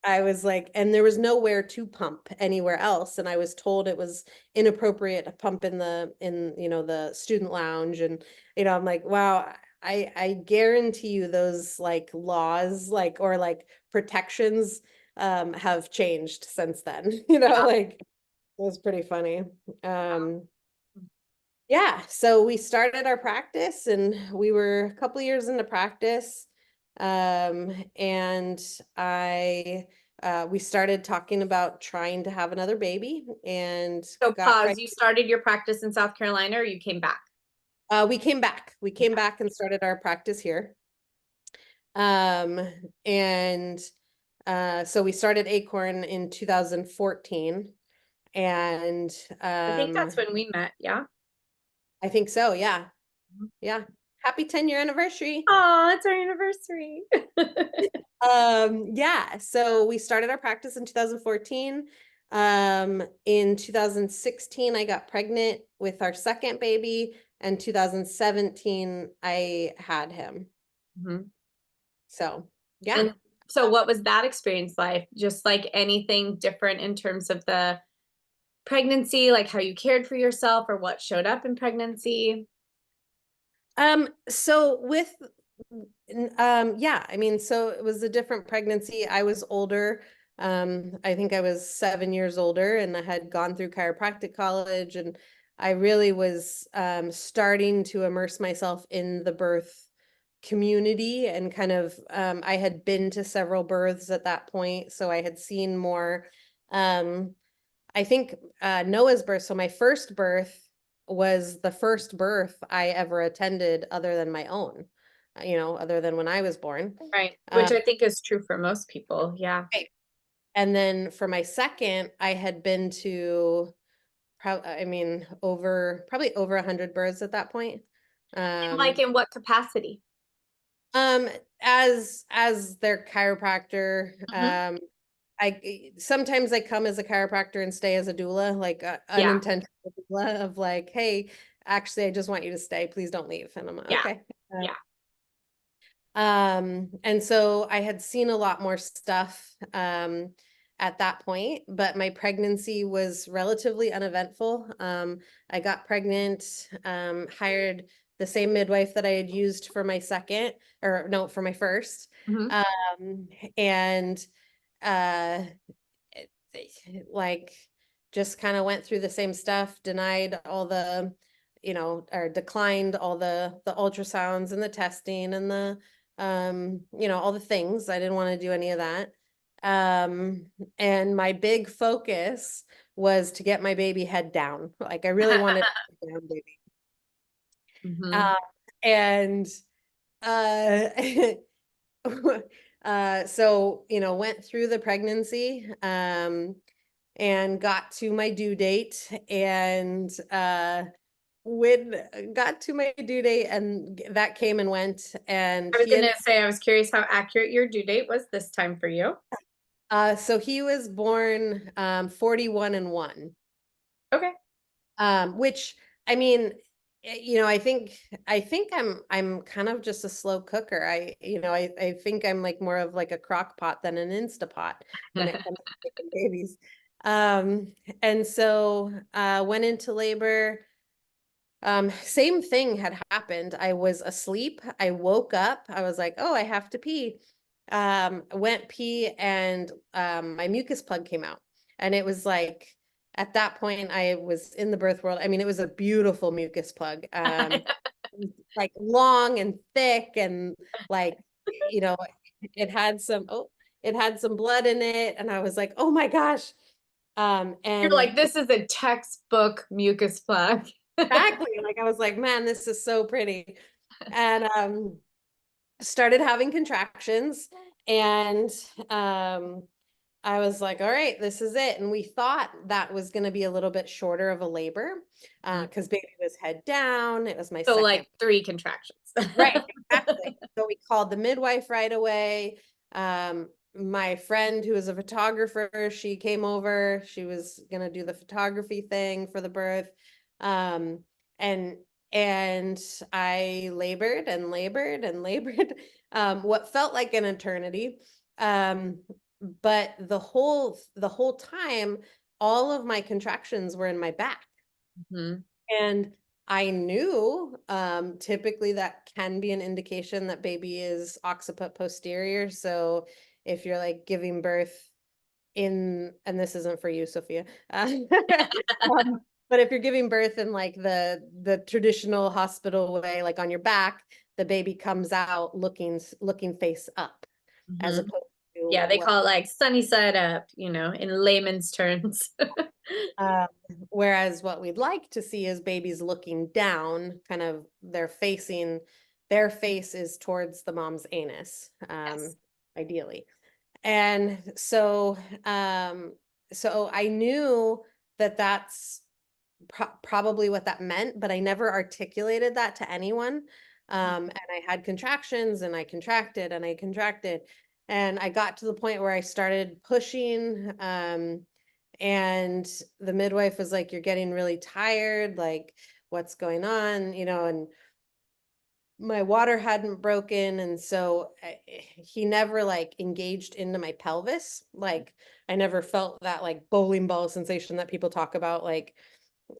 I was like, and there was nowhere to pump anywhere else. And I was told it was inappropriate to pump in the student lounge. And, I'm like, wow, I guarantee you those like laws, like, or like protections, have changed since then. Yeah. Like it was pretty funny. Yeah, so we started our practice, and we were a couple years into practice. And I we started talking about trying to have another baby, and So got pause. pregnant. You started your practice in South Carolina or you came back? We came back. We came back and started our practice here. Um, and so we started Acorn in 2014, and I think that's um, when we met. Yeah. I think so. Yeah, yeah. Happy 10-year anniversary. Oh, it's our anniversary. Yeah, so we started our practice in 2014. In 2016, I got pregnant with our second baby, and 2017, I had him. Mhm. So, yeah. And so what was that experience like? Just like anything different in terms of the pregnancy, like how you cared for yourself or what showed up in pregnancy? So yeah, I mean, so it was a different pregnancy. I was older. I think I was 7 years older, and I had gone through chiropractic college, and I really was starting to immerse myself in the birth community, and kind of I had been to several births at that point, so I had seen more. Um, I think Noah's birth. So my first birth was the first birth I ever attended other than my own, other than when I was born. Right. Uh, Which I think is true for most people. Yeah. right. And then for my second, I had been to, probably over 100 births at that point. And like Um, in what capacity? um, as their chiropractor. Mhm. Sometimes I come as a chiropractor and stay as a doula, like Yeah. unintentional doula of like, hey, actually, I just want you to stay. Please don't leave. And I'm like, Yeah. okay. Yeah. And so I had seen a lot more stuff at that point, but my pregnancy was relatively uneventful. I got pregnant, hired the same midwife that I had used for my second, or no, for my first. Mhm. And uh, like just kind of went through the same stuff, denied all the, or declined all the ultrasounds and the testing and the, all the things. I didn't want to do any of that. And my big focus was to get my baby head down. Like I really wanted a down baby. Mhm. Uh, and so, went through the pregnancy, and got to my due date, and when got to my due date, and that came and went, and I was gonna say, I was curious how accurate your due date was this time for you. so he was born 41 and 1. Okay. Which, I mean, I think I'm kind of just a slow cooker. I think I'm like more of like a crock pot than an Instapot when it comes to making babies. And so went into labor. Same thing had happened. I was asleep. I woke up. I was like, oh, I have to pee. Went pee, and my mucus plug came out. And it was like, at that point, I was in the birth world. I mean, it was a beautiful mucus plug. Like long and thick, and like, you know, it had some blood in it. And I was like, oh my gosh. You're And like, this is a textbook mucus plug. exactly, like I was like, man, this is so pretty. And started having contractions, and I was like, all right, this is it. And we thought that was going to be a little bit shorter of a labor, because baby was head down. It was my So second. like 3 contractions. Right, exactly. So we called the midwife right away. My friend who was a photographer, she came over. She was gonna do the photography thing for the birth. Um, and and I labored and labored and labored, what felt like an eternity. But the whole time, all of my contractions were in my back. Mhm. And I knew, typically that can be an indication that baby is occiput posterior. So if you're like giving birth and this isn't for you, Sophia, but if you're giving birth in like the traditional hospital way, like on your back, the baby comes out looking face up, as Mhm. opposed to Yeah, they what. call it like sunny side up, in layman's terms. Um, Whereas what we'd like to see is babies looking down, kind of their face is towards the mom's anus, Yes. ideally. And so I knew that that's probably what that meant, but I never articulated that to anyone. And I had contractions, and I contracted and I contracted, and I got to the point where I started pushing. And the midwife was like, you're getting really tired, like what's going on, and my water hadn't broken, and so he never like engaged into my pelvis. Like I never felt that like bowling ball sensation that people talk about. Like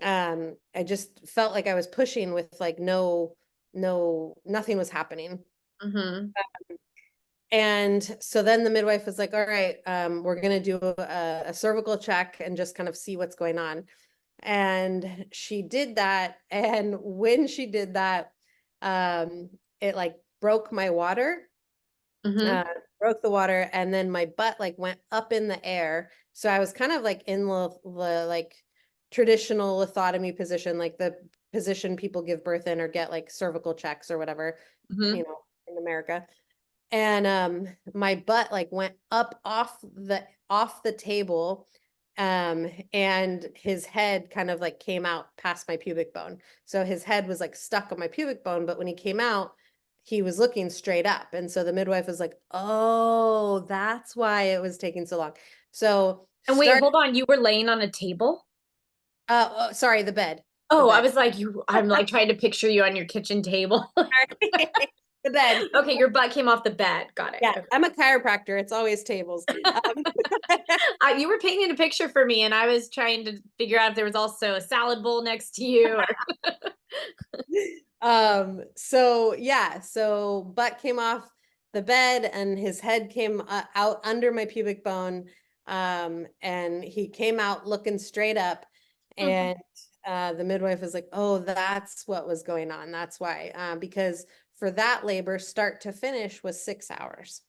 I just felt like I was pushing with like nothing was happening. Mhm. And so then the midwife was like, all right, we're going to do a cervical check and just kind of see what's going on. And she did that. And when she did that, it like broke my water, Mhm. uh, broke the water. And then my butt like went up in the air. So I was kind of like in the like traditional lithotomy position, like the position people give birth in or get like cervical checks or whatever, Mhm. in America. And my butt like went up off the table, and his head kind of like came out past my pubic bone. So his head was like stuck on my pubic bone, but when he came out, he was looking straight up. And so the midwife was like, oh, that's why it was taking so long. So And wait, started hold on, you were laying on a table? sorry, the bed. The Oh, I bed. was like, I'm like trying to picture you on your kitchen table. The bed. Okay, your butt came off the bed. Got it. Yeah, Okay. I'm a chiropractor. It's always tables. You were painting a picture for me, and I was trying to figure out if there was also a salad bowl next to you. So yeah, so butt came off the bed and his head came out under my pubic bone. And he came out looking straight up, and the midwife was like, "Oh, that's what was going on. That's why." Because for that labor, start to finish was 6 hours.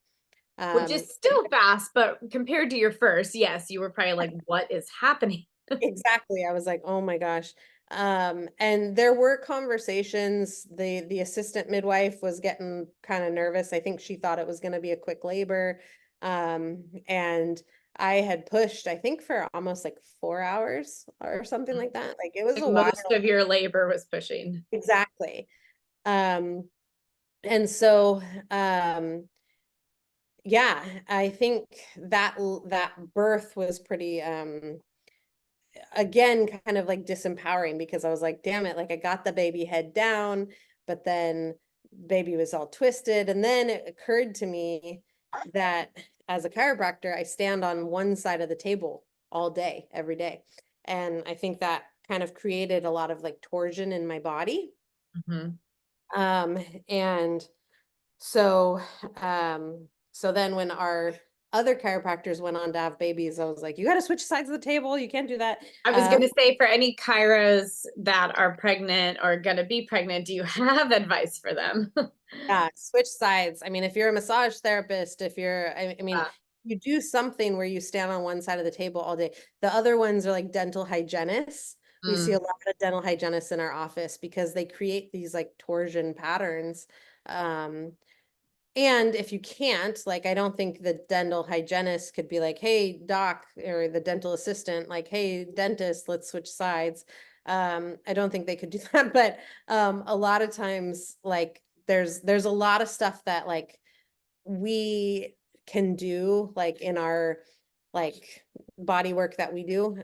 Which is still fast, but compared to your first, yes, you were probably like, what is happening? Exactly. I was like, oh my gosh. And there were conversations. The assistant midwife was getting kind of nervous. I think she thought it was going to be a quick labor. And I had pushed, I think, for almost like 4 hours or something like that. Like it was Like a while. most of your labor was pushing. Exactly. Um, and so yeah, I think that birth was pretty again kind of like disempowering, because I was like, damn it, like I got the baby head down, but then baby was all twisted. And then it occurred to me that as a chiropractor, I stand on one side of the table all day, every day. And I think that kind of created a lot of like torsion in my body. Mhm. Um, and so, so then when our other chiropractors went on to have babies, I was like, you got to switch sides of the table. You can't do that. I was going to say, for any chiros that are pregnant or going to be pregnant, do you have advice for them? Yeah, switch sides. I mean, if you're a massage therapist, if you're, I mean, Yeah. you do something where you stand on one side of the table all day. The other ones are like dental hygienists. We see a Mm. lot of dental hygienists in our office because they create these like torsion patterns. Um, And if you can't, like, I don't think the dental hygienist could be like, hey, doc, or the dental assistant, like, hey, dentist, let's switch sides. I don't think they could do that. But a lot of times, like, there's a lot of stuff that like we can do like in our like body work that we do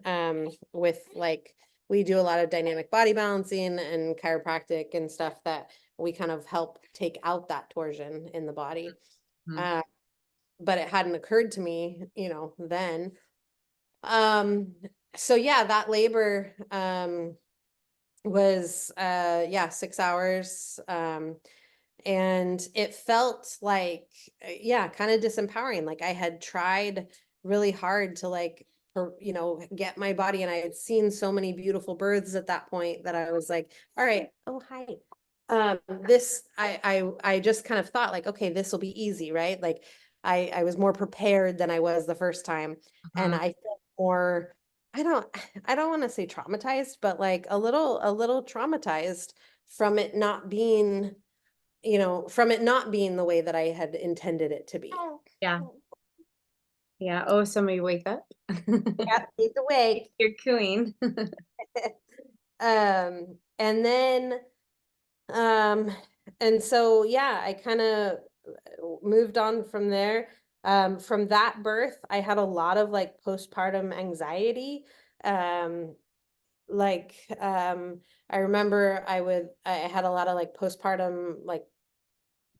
with like we do a lot of dynamic body balancing and chiropractic and stuff that we kind of help take out that torsion in the body. Mhm. uh, but it hadn't occurred to me, then. um so yeah, that labor was yeah, 6 hours. And it felt like yeah, kind of disempowering. Like I had tried really hard to like get my body, and I had seen so many beautiful births at that point that I was like, all right, oh hi, this I just kind of thought like, okay, this will be easy, right? Like I was more prepared than I was the first time, and Mhm. I felt more, I don't I don't want to say traumatized, but like a little traumatized from it not being, from it not being the way that I had intended it to be. Yeah. Yeah. Oh, somebody wake up. Yeah, he's awake. You're cooing. And then, um, and so, yeah, I kind of moved on from there. From that birth, I had a lot of like postpartum anxiety. Um, like, I remember I had a lot of like postpartum, like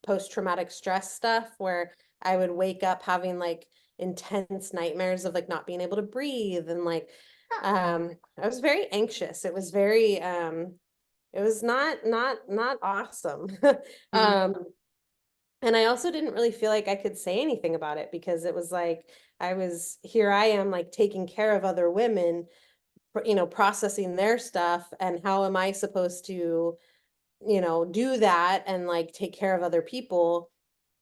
post-traumatic stress stuff where I would wake up having like intense nightmares of like not being able to breathe, and like I was very anxious. It was very it was not awesome. Mhm. um and I also didn't really feel like I could say anything about it, because it was like I am like taking care of other women, processing their stuff, and how am I supposed to do that and like take care of other people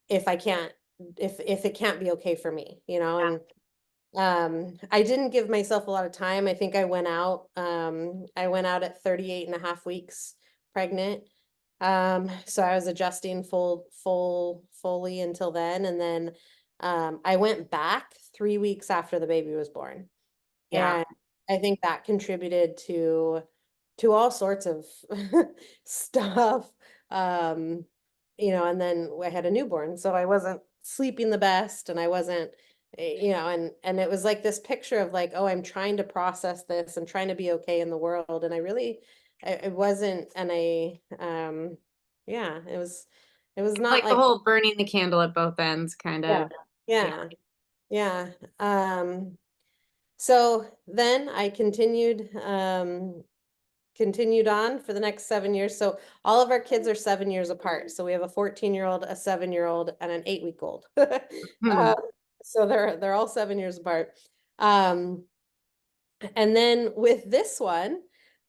if I can't, if it can't be okay for me, and I didn't give myself a lot of time. I think I went out at 38 and a half weeks pregnant. So I was adjusting fully until then. And then I went back 3 weeks after the baby was born. Yeah. And I think that contributed to all sorts of stuff. Um, and then I had a newborn, so I wasn't sleeping the best, and I wasn't, and it was like this picture of like, oh, I'm trying to process this and trying to be okay in the world, and it wasn't, and yeah, it was not Like the like, whole burning the candle at both ends kind yeah, of. Yeah. yeah, yeah. So then I continued. continued on for the next 7 years. So all of our kids are 7 years apart. So we have a 14-year-old, a 7-year-old, and an 8-week-old. Hmm. So they're all 7 years apart. And then with this one,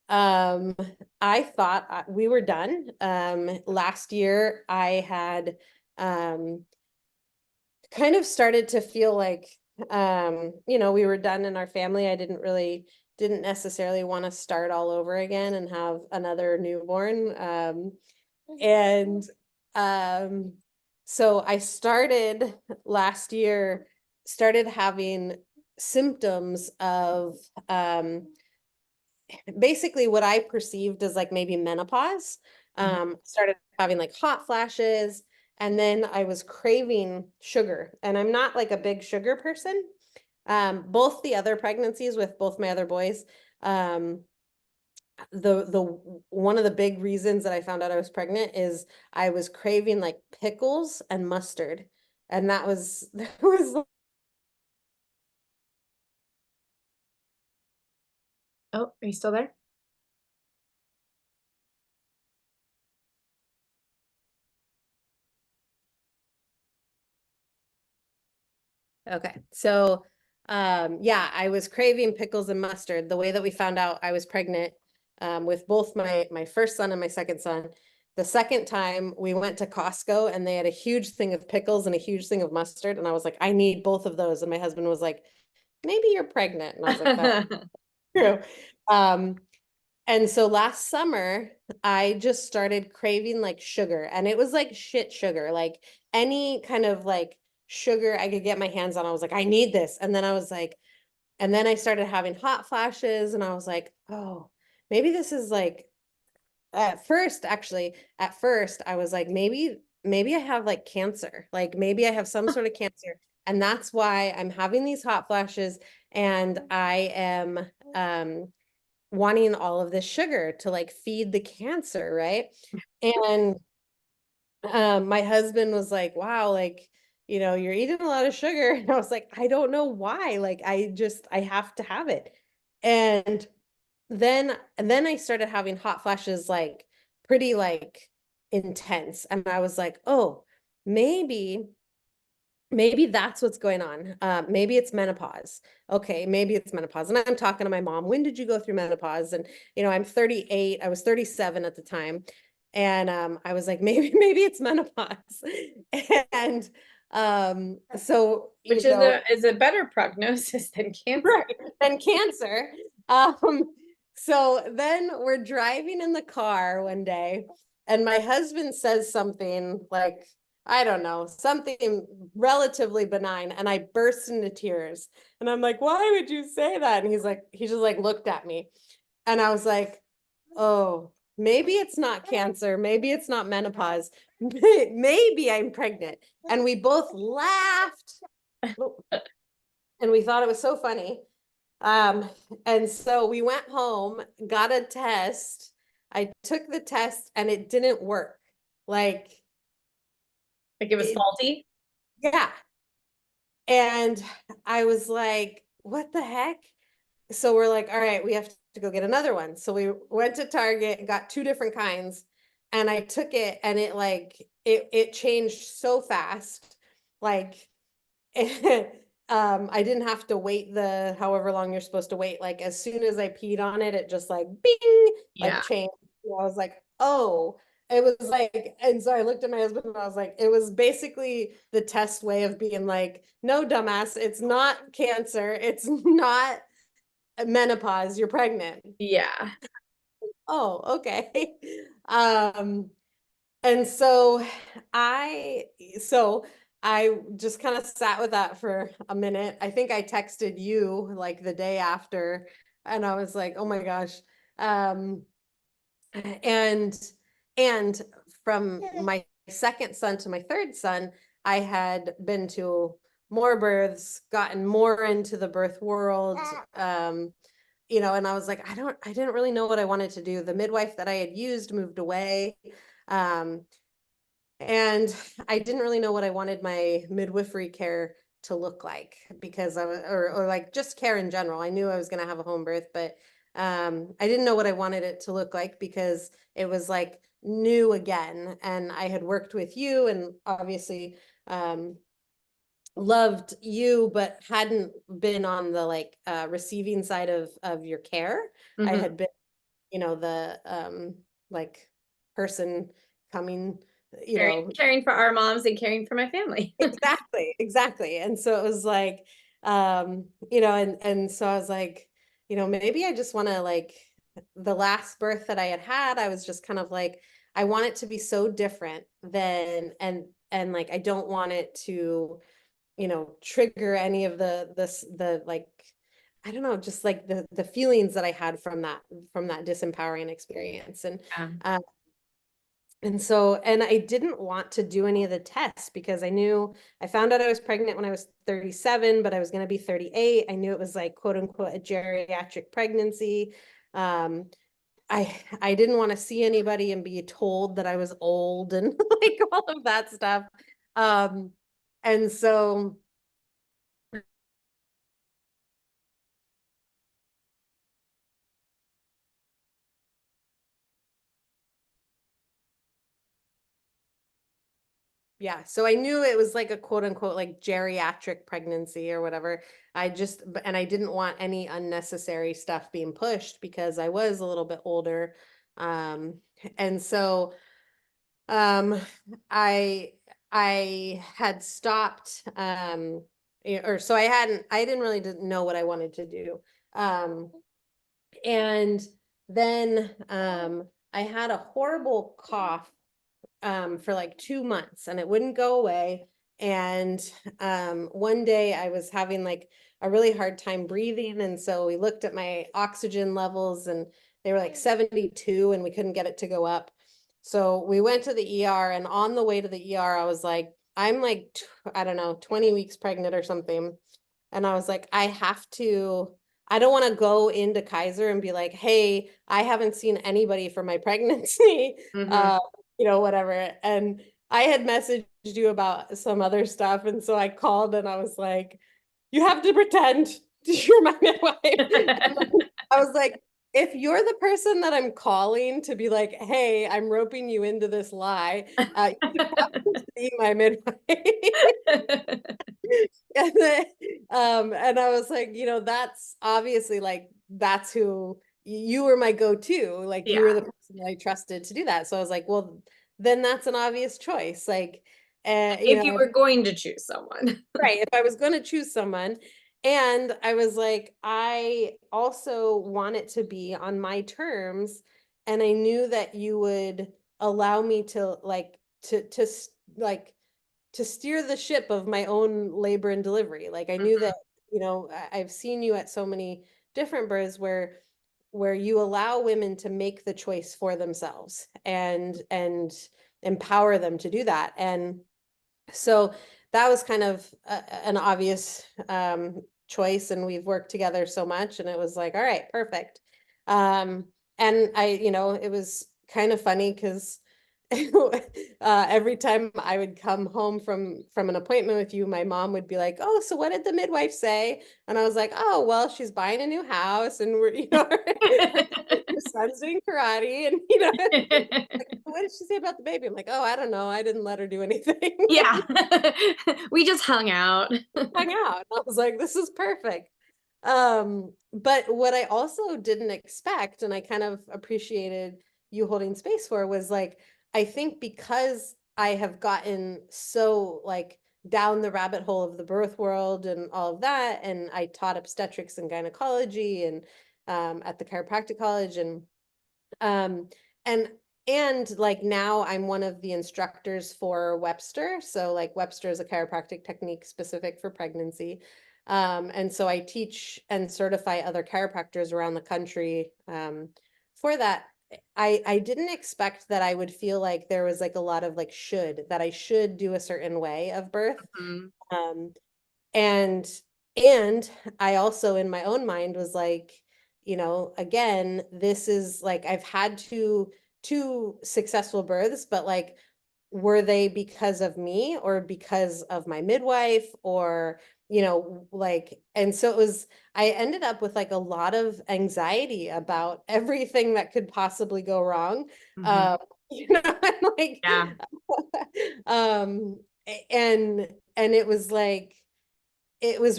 I thought we were done. Last year I had kind of started to feel like we were done in our family. I didn't necessarily want to start all over again and have another newborn. And so I started last year, started having symptoms of basically what I perceived as like maybe menopause. Started having like hot flashes, and then I was craving sugar. And I'm not like a big sugar person. Both the other pregnancies with both my other boys, the one of the big reasons that I found out I was pregnant is I was craving like pickles and mustard. And that was that was Oh, are you still there? okay. So yeah, I was craving pickles and mustard. The way that we found out I was pregnant with both my first son and my second son. The second time we went to Costco and they had a huge thing of pickles and a huge thing of mustard. And I was like, I need both of those. And my husband was like, maybe you're pregnant. And I was like, that's true. Um, and so last summer, I just started craving like sugar, and it was like shit sugar, like any kind of like sugar I could get my hands on. I was like, I need this. And then I was like, and then I started having hot flashes, and I was like, oh, maybe this is like, at first, I was like, maybe I have like cancer, like maybe I have some sort of cancer. And that's why I'm having these hot flashes, and I am wanting all of this sugar to like feed the cancer, right? And my husband was like, wow, like, you're eating a lot of sugar. And I was like, I don't know why. Like, I have to have it. And then I started having hot flashes, like pretty like intense. And I was like, oh, maybe maybe that's what's going on. Maybe it's menopause. Okay, maybe it's menopause. And I'm talking to my mom, when did you go through menopause? And, I'm 38, I was 37 at the time. And I was like, maybe it's menopause. And so, Which is a better prognosis than cancer. right, than cancer. Um, so then we're driving in the car one day, and my husband says something like, I don't know, something relatively benign, and I burst into tears. And I'm like, why would you say that? And he just like looked at me. And I was like, oh, maybe it's not cancer, maybe it's not menopause, maybe I'm pregnant. And we both laughed. And we thought it was so funny. Um, and so we went home, got a test. I took the test and it didn't work. Like, Like it was it, faulty. yeah. And I was like, what the heck? So we're like, all right, we have to go get another one. So we went to Target, got two different kinds, and I took it, and it changed so fast. Like I didn't have to wait the however long you're supposed to wait. Like as soon as I peed on it, it just like bing, like Yeah. changed. I was like, oh, it was like, and so I looked at my husband and I was like, it was basically the test way of being like, no, dumbass, it's not cancer, it's not menopause, you're pregnant. Yeah. Oh, okay. Um, and I, so I just kind of sat with that for a minute. I think I texted you like the day after, and I was like, oh my gosh. Um, and and from my second son to my third son, I had been to more births, gotten more into the birth world. And I was like, I didn't really know what I wanted to do. The midwife that I had used moved away. Um, and I didn't really know what I wanted my midwifery care to look like, because I was, or like just care in general. I knew I was going to have a home birth, but I didn't know what I wanted it to look like because it was like new again. And I had worked with you and obviously loved you, but hadn't been on the like receiving side of your care. I Mhm. had been, the like person coming, Caring for our moms and caring for my family. exactly. And so it was like, and so I was like, maybe I just want to like the last birth that I had, I was just kind of like, I want it to be so different than, and like, I don't want it to, trigger any of the like, I don't know, just like the feelings that I had from that disempowering experience. And so, and I didn't want to do any of the tests because I found out I was pregnant when I was 37, but I was going to be 38. I knew it was like, quote unquote, a geriatric pregnancy. Um, I didn't want to see anybody and be told that I was old and like all of that stuff. Um, and so yeah, so I knew it was like a quote unquote like geriatric pregnancy or whatever. And I didn't want any unnecessary stuff being pushed because I was a little bit older. And so um I I had stopped or so I didn't really didn't know what I wanted to do. Um and then I had a horrible cough for like 2 months and it wouldn't go away. And one day I was having like a really hard time breathing. And so we looked at my oxygen levels and they were like 72 and we couldn't get it to go up. So we went to the ER and on the way to the ER, I was like, I'm like, I don't know, 20 weeks pregnant or something. And I was like, I don't want to go into Kaiser and be like, hey, I haven't seen anybody for my pregnancy. Mhm. Whatever. And I had messaged you about some other stuff. And so I called and I was like, you have to pretend you're my midwife. And I was like, if you're the person that I'm calling to be like, hey, I'm roping you into this lie, you have to be my midwife. And then, and I was like, that's obviously like, that's who you were my go-to, like you were Yeah, the person that I trusted to do that. So I was like, well, then that's an obvious choice. Like, if you were going to choose someone. right, if I was going to choose someone. And I was like, I also want it to be on my terms. And I knew that you would allow me to like, like, to steer the ship of my own labor and delivery. Like I knew that, I've seen you at so many different births where you allow women to make the choice for themselves and empower them to do that. And so that was kind of an obvious choice, and we've worked together so much, and it was like, all right, perfect. And it was kind of funny because every time I would come home from an appointment with you, my mom would be like, "Oh, so what did the midwife say?" And I was like, "Oh, well, she's buying a new house, and we're, your son's doing karate, and like, what did she say about the baby?" I'm like, "Oh, I don't know. I didn't let her do anything." Yeah. We just hung out. Hung out. I was like, "This is perfect." But what I also didn't expect, and I kind of appreciated you holding space for, was like, I think because I have gotten so like down the rabbit hole of the birth world and all of that, and I taught obstetrics and gynecology and at the chiropractic college um, and like now I'm one of the instructors for Webster. So like Webster is a chiropractic technique specific for pregnancy. And so I teach and certify other chiropractors around the country for that. I didn't expect that I would feel like there was like a lot of like that I should do a certain way of birth. Mhm. Um, and and I also in my own mind was like, again, this is like I've had two successful births, but like were they because of me or because of my midwife or like, and so I ended up with like a lot of anxiety about everything that could possibly go wrong. Mhm. Um, and like, Yeah. um, and it was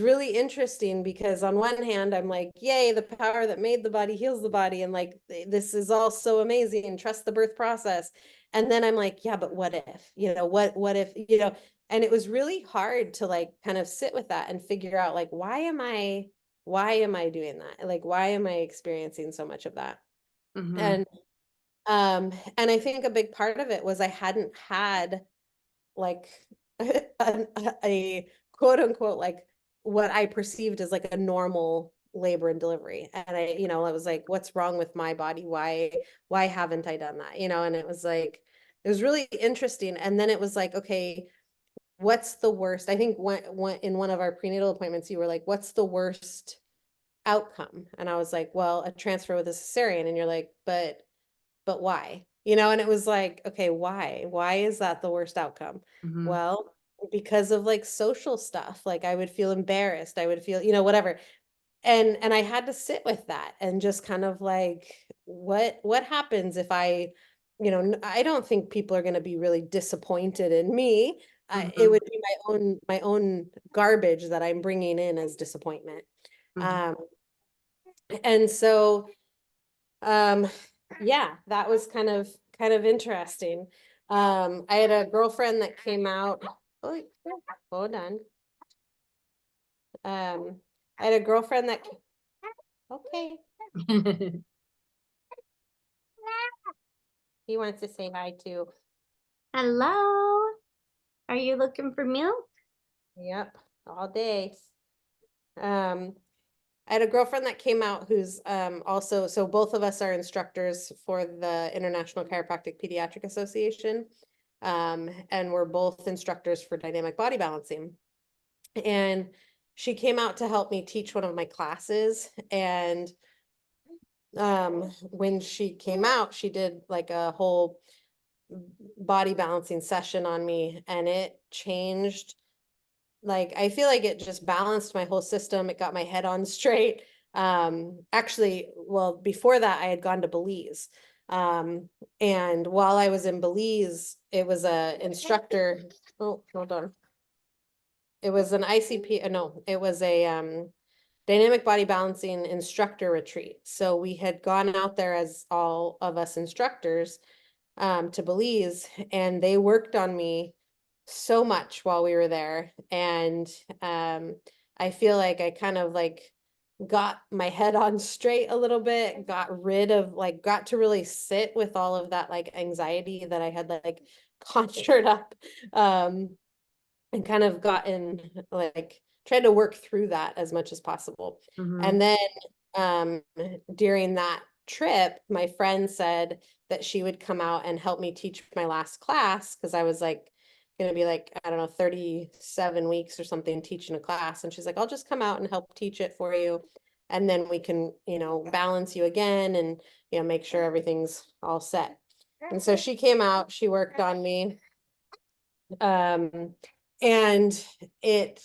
really interesting because on one hand, I'm like, yay, the power that made the body heals the body. And like, this is all so amazing. Trust the birth process. And then I'm like, yeah, but what if, what if, and it was really hard to like kind of sit with that and figure out like, why am I doing that? Like, why am I experiencing so much of that? Mhm. And, and I think a big part of it was I hadn't had like a quote unquote like what I perceived as like a normal labor and delivery. And I was like, what's wrong with my body? Why haven't I done that? And it was like, it was really interesting. And then it was like, okay, what's the worst? I think in one of our prenatal appointments, you were like, what's the worst outcome? And I was like, well, a transfer with a cesarean. And you're like, but why? And it was like, okay, why? Why is that the worst outcome? Mhm. Well, because of like social stuff. Like I would feel embarrassed. I would feel, whatever. And I had to sit with that and just kind of like, what happens if I don't think people are going to be really disappointed in me. It Mhm. would be my own garbage that I'm bringing in as disappointment. Mhm. Um, and so um, yeah, that was kind of interesting. I had a girlfriend that came out. Oh, hold on. I had a girlfriend that, okay, he wants to say hi too. Hello. Are you looking for milk? Yep, all day. Um, I had a girlfriend that came out who's also, so both of us are instructors for the International Chiropractic Pediatric Association. And we're both instructors for dynamic body balancing. And she came out to help me teach one of my classes. And when she came out, she did like a whole body balancing session on me, and it changed. Like, I feel like it just balanced my whole system. It got my head on straight. Actually, well, before that, I had gone to Belize. And while I was in Belize, it was a instructor. Oh, hold on. It was an ICP. No, it was a dynamic body balancing instructor retreat. So we had gone out there as all of us instructors to Belize, and they worked on me so much while we were there. And I feel like I kind of like got my head on straight a little bit, got to really sit with all of that like anxiety that I had like conjured up. And kind of gotten like tried to work through that as much as possible. Mhm. And then um, during that trip, my friend said that she would come out and help me teach my last class because I was like going to be like, I don't know, 37 weeks or something teaching a class. And she's like, I'll just come out and help teach it for you. And then we can, balance you again and, make sure everything's all set. And so she came out, she worked on me. Um, and it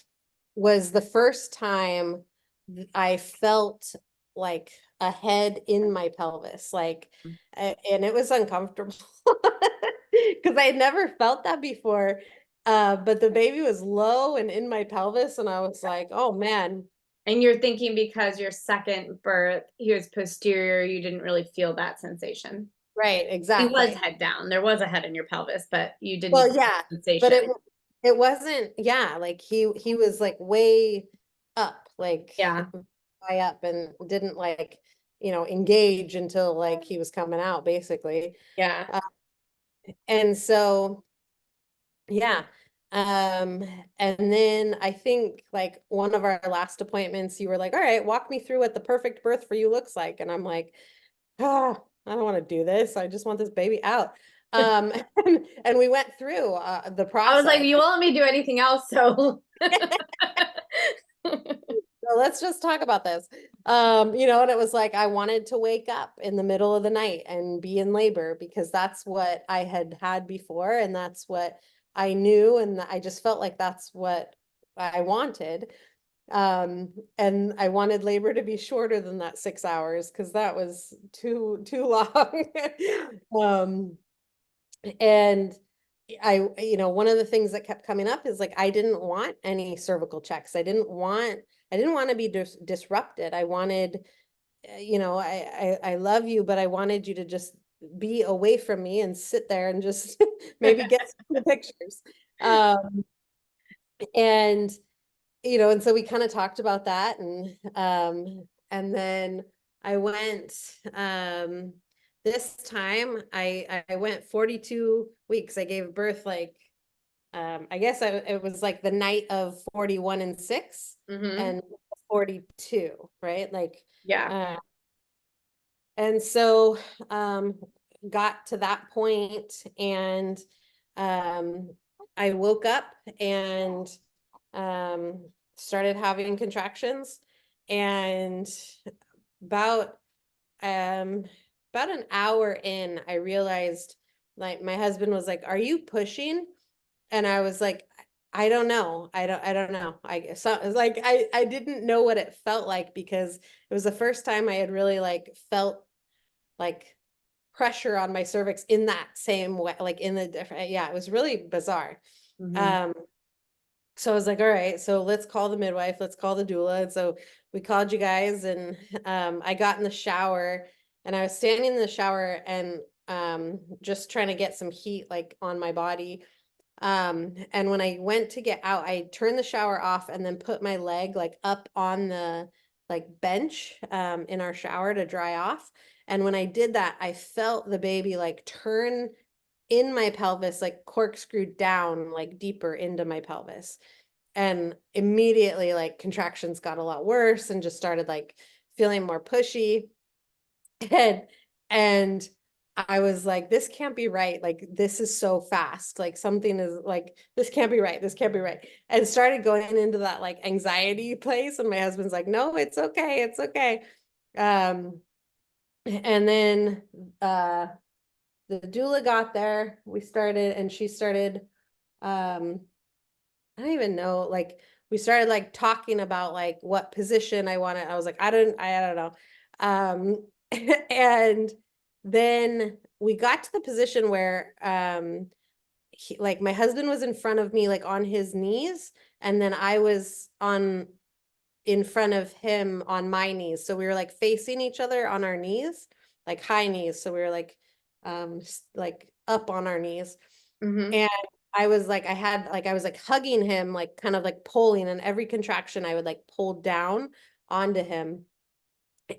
was the first time I felt like a head in my pelvis, like, and it was uncomfortable because I had never felt that before. But the baby was low and in my pelvis, and I was like, oh man. And you're thinking because your second birth, he was posterior, you didn't really feel that sensation. Right, He was exactly. head down. There was a head in your pelvis, but you didn't Well, feel yeah, the but sensation. it wasn't, yeah, like he was like way up, like Yeah. high up, and didn't like, engage until like he was coming out basically. Yeah. Uh, and so yeah. Um, and then I think like one of our last appointments, you were like, all right, walk me through what the perfect birth for you looks like. And I'm like, ah, I don't want to do this. I just want this baby out. And we went through the I was like, process. you won't let me do anything else, so So let's just talk about this. And it was like I wanted to wake up in the middle of the night and be in labor because that's what I had had before, and that's what I knew, and I just felt like that's what I wanted. And I wanted labor to be shorter than that 6 hours because that was too long. Um, and one of the things that kept coming up is like I didn't want any cervical checks. I didn't want to be disrupted. I wanted, I love you, but I wanted you to just be away from me and sit there and just maybe get some pictures. And and so we kind of talked about that, and then I went this time I went 42 weeks. I gave birth like I guess it was like the night of 41 and 6 and 42, right? Like Yeah. uh, and so got to that point, and I woke up and started having contractions, and about about an hour in, I realized, like, my husband was like, "Are you pushing?" And I was like, "I don't know. I don't know." I didn't know what it felt like because it was the first time I had really like felt like pressure on my cervix in that same way, like in the different, yeah, it was really bizarre. Mm-hmm. Um, so I was like, all right, so let's call the midwife, let's call the doula. And so we called you guys, and I got in the shower, and I was standing in the shower and just trying to get some heat like on my body. And when I went to get out, I turned the shower off and then put my leg like up on the like bench in our shower to dry off. And when I did that, I felt the baby like turn in my pelvis, like corkscrew down, like deeper into my pelvis. And immediately, like contractions got a lot worse and just started like feeling more pushy. And and I was like, this can't be right. Like, this is so fast. Like, something is like, this can't be right. This can't be right. And started going into that like anxiety place. And my husband's like, no, it's okay. It's okay. Um, and then the doula got there. We started, and she started, um, I don't even know, like, we started like talking about like what position I wanted. I was like, I don't know. And then we got to the position where like my husband was in front of me, like on his knees, and then I was on in front of him on my knees. So we were like facing each other on our knees, like high knees. So we were like up on our knees. Mm-hmm. And I was like, I was like hugging him, like kind of like pulling, and every contraction I would like pull down onto him.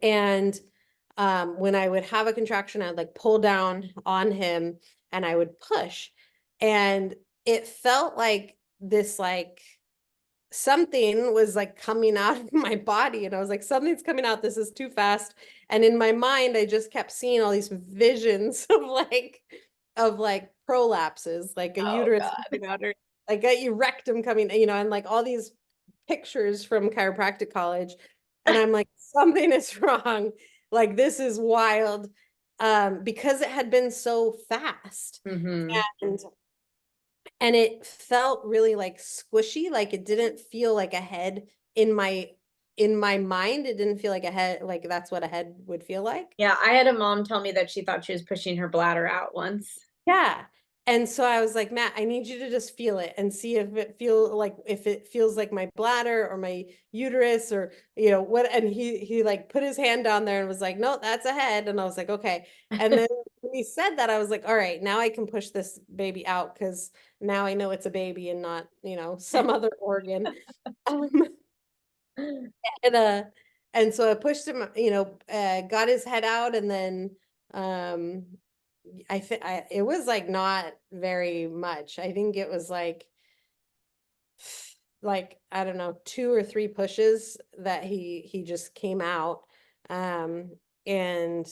And when I would have a contraction, I'd like pull down on him and I would push. And it felt like this, like something was like coming out of my body. And I was like, something's coming out. This is too fast. And in my mind, I just kept seeing all these visions of like prolapses, like a Oh uterus God. coming out, or like a rectum coming, and like all these pictures from chiropractic college. And I'm like, something is wrong. Like, this is wild. Because it had been so fast. Mm-hmm. And it felt really like squishy, like it didn't feel like a head in my mind. It didn't feel like a head, like that's what a head would feel like. Yeah, I had a mom tell me that she thought she was pushing her bladder out once. Yeah. And so I was like, Matt, I need you to just feel it and see if it feels like my bladder or my uterus, or what. And he like put his hand down there and was like, no, that's a head. And I was like, okay. And then when he said that, I was like, all right, now I can push this baby out, because now I know it's a baby and not, some other organ. Um, and so I pushed him, got his head out, and then um it was like not very much. I think it was like I don't know, 2 or 3 pushes that he just came out. And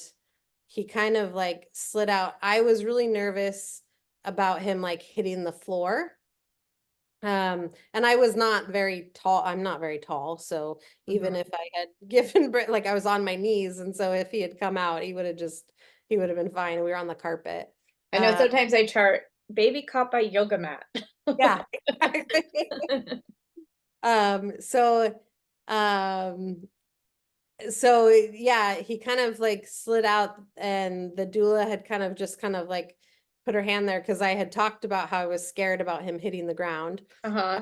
he kind of like slid out. I was really nervous about him like hitting the floor. And I was not very tall. I'm not very tall. So even if I had given birth, like I was on my knees. And so if he had come out, he would have been fine. We were on the carpet. I know sometimes I chart baby caught by yoga mat. Yeah. So So yeah, he kind of like slid out, and the doula had kind of like put her hand there because I had talked about how I was scared about him hitting the ground. Uh-huh.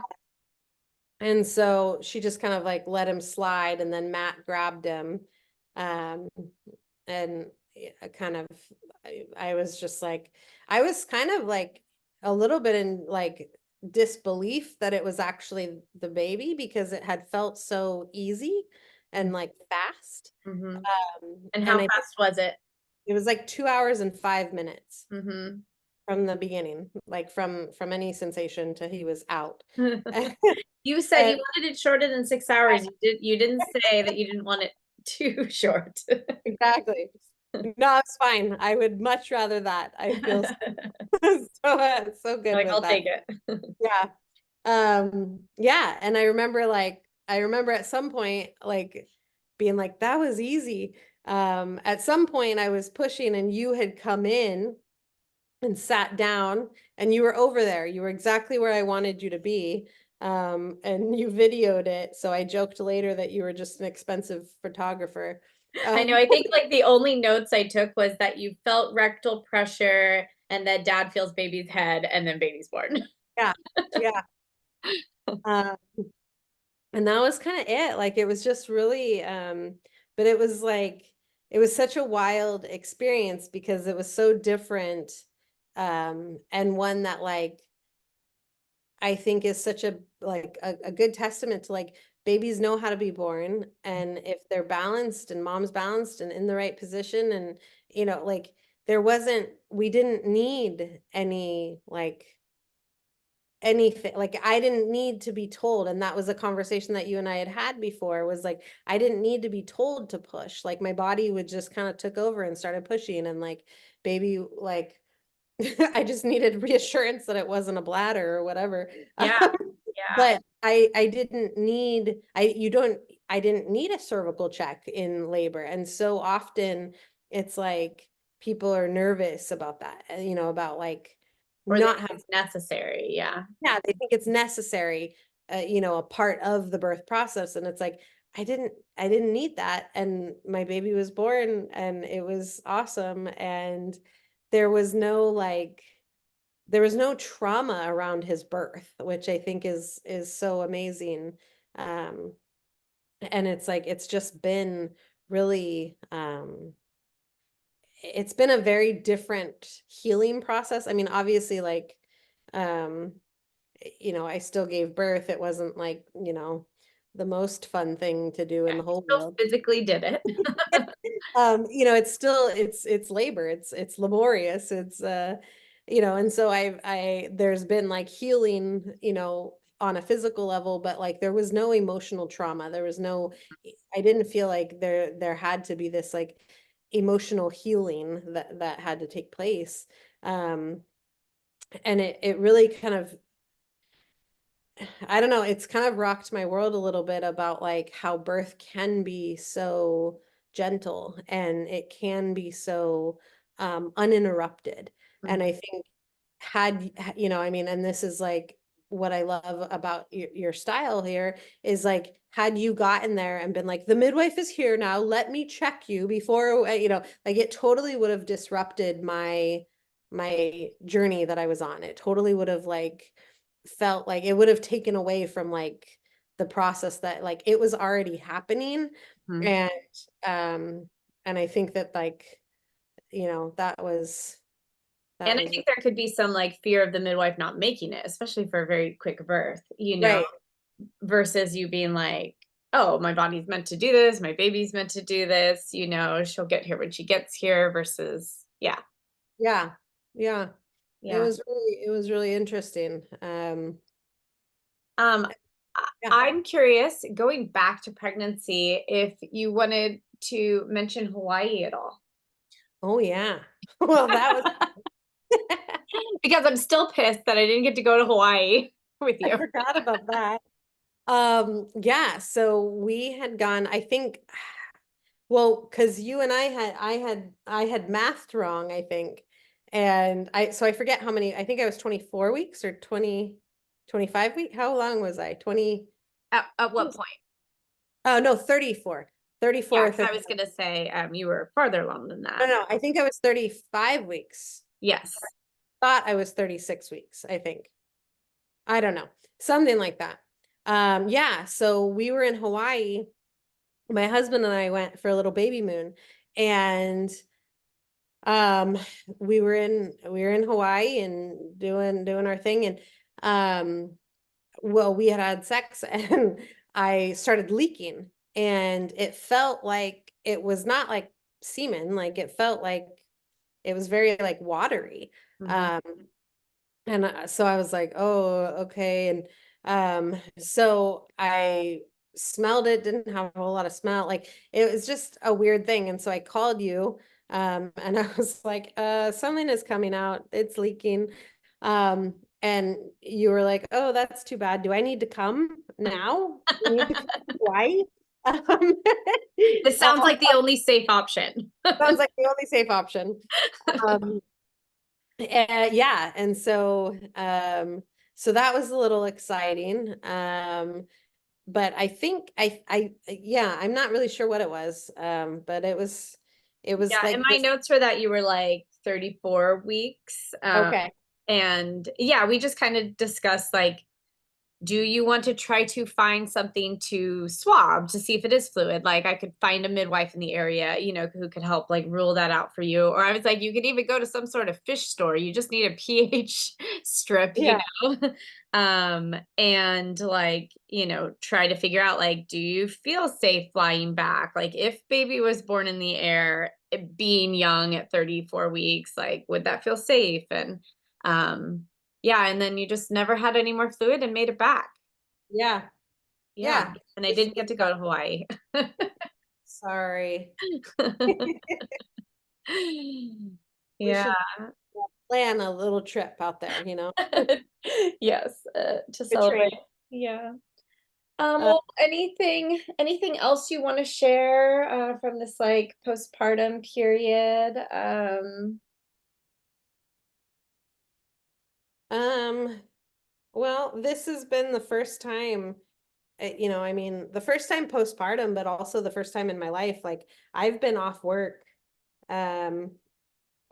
And so she just kind of like let him slide, and then Matt grabbed him. Um, and kind of, I was just like, I was kind of like a little bit in like disbelief that it was actually the baby because it had felt so easy and like fast. Mm-hmm. And And how I think fast was it? it was like 2 hours and 5 minutes Mm-hmm. from the beginning, like from any sensation to he was out. You said you And wanted it shorter than 6 hours. You didn't say that you didn't want it too short. exactly. No, it's fine. I would much rather that. I feel so good Like, with I'll that. take it. Yeah. Yeah, and I remember at some point like being like that was easy. At some point I was pushing and you had come in and sat down and you were over there. You were exactly where I wanted you to be. And you videoed it. So I joked later that you were just an expensive photographer. I know. I think like the only notes I took was that you felt rectal pressure and that dad feels baby's head and then baby's born. Yeah, yeah. Uh, and that was kind of it. Like it was just really, but it was like it was such a wild experience because it was so different, and one that like I think is such a like a good testament to like babies know how to be born, and if they're balanced and mom's balanced and in the right position, and like we didn't need any like anything, like I didn't need to be told. And that was a conversation that you and I had before, was like I didn't need to be told to push. Like my body would just kind of took over and started pushing, and like baby like I just needed reassurance that it wasn't a bladder or whatever. Yeah. Yeah. But I didn't need I didn't need a cervical check in labor. And so often it's like people are nervous about that, about like Or they not think having, it's necessary. Yeah. yeah, they think it's necessary, a part of the birth process. And it's like, I didn't need that. And my baby was born and it was awesome. And there was no like, there was no trauma around his birth, which I think is so amazing. Um, and it's like, it's just been really, it's been a very different healing process. I mean, obviously, like, um, I still gave birth. It wasn't like, the most fun thing to do in the whole Still world. physically did it. It's still it's labor. It's laborious. It's and so I there's been like healing, on a physical level, but like there was no emotional trauma. There was no, I didn't feel like there had to be this like emotional healing that had to take place. Um, and it really kind of, I don't know, it's kind of rocked my world a little bit about like how birth can be so gentle and it can be so uninterrupted. And I think I mean, and this is like what I love about your style here is like, had you gotten there and been like, the midwife is here now, let me check you before, like it totally would have disrupted my journey that I was on. It totally would have like felt like it would have taken away from like the process that like it was already happening. Mhm. And um and I think that like, that was that And I was think there could be some like fear of the midwife not making it, especially for a very quick birth, right. versus you being like, oh, my body's meant to do this, my baby's meant to do this, she'll get here when she gets here versus, yeah, Yeah. Yeah. yeah. It was really interesting. Um, Yeah. I'm curious, going back to pregnancy, if you wanted to mention Hawaii at all. Oh yeah. Well, that was Because I'm still pissed that I didn't get to go to Hawaii with I you. forgot about that. Yeah, so we had gone, I think, well, because you and I had mathed wrong, I think. And I forget how many, I think I was 24 weeks or 25 weeks. How long was I? 20. At what point? Oh, no, 34. 34 Yeah, or 'cause I 30. was gonna say you were farther along than No, that. no, I think I was 35 weeks. Yes. Thought I was 36 weeks, I think. I don't know. Something like that. Yeah, so we were in Hawaii. My husband and I went for a little baby moon, and um we were in Hawaii and doing our thing, and well, we had sex and I started leaking, and it felt like it was not like semen, like it felt like it was very like watery. Mhm. Um and so I was like, oh, okay. And so I smelled it, didn't have a whole lot of smell. Like it was just a weird thing. And so I called you, and I was like, something is coming out, it's leaking. And you were like, oh, that's too bad. Do I need to come now? Do you need to come to Hawaii? Um, This sounds like the only safe option. sounds like the only safe option. Um, yeah, and so that was a little exciting. But I think yeah, I'm not really sure what it was. But it was Yeah, and like my this. notes were that you were like 34 weeks. Okay. And yeah, we just kind of discussed like, do you want to try to find something to swab to see if it is fluid? Like I could find a midwife in the area, who could help like rule that out for you. Or I was like, you could even go to some sort of fish store. You just need a pH strip, Yeah. and like, try to figure out like, do you feel safe flying back? Like if baby was born in the air, being young at 34 weeks, like would that feel safe? And yeah, and then you just never had any more fluid and made it back. Yeah. Yeah, Yeah. and I didn't get to go to Hawaii. Sorry. We Yeah. should plan a little trip out there, you know, Yes, to to train. celebrate. Yeah. Uh, Well, anything else you want to share from this like postpartum period? um, well, this has been the first time, I mean, the first time postpartum, but also the first time in my life, like I've been off work. Um,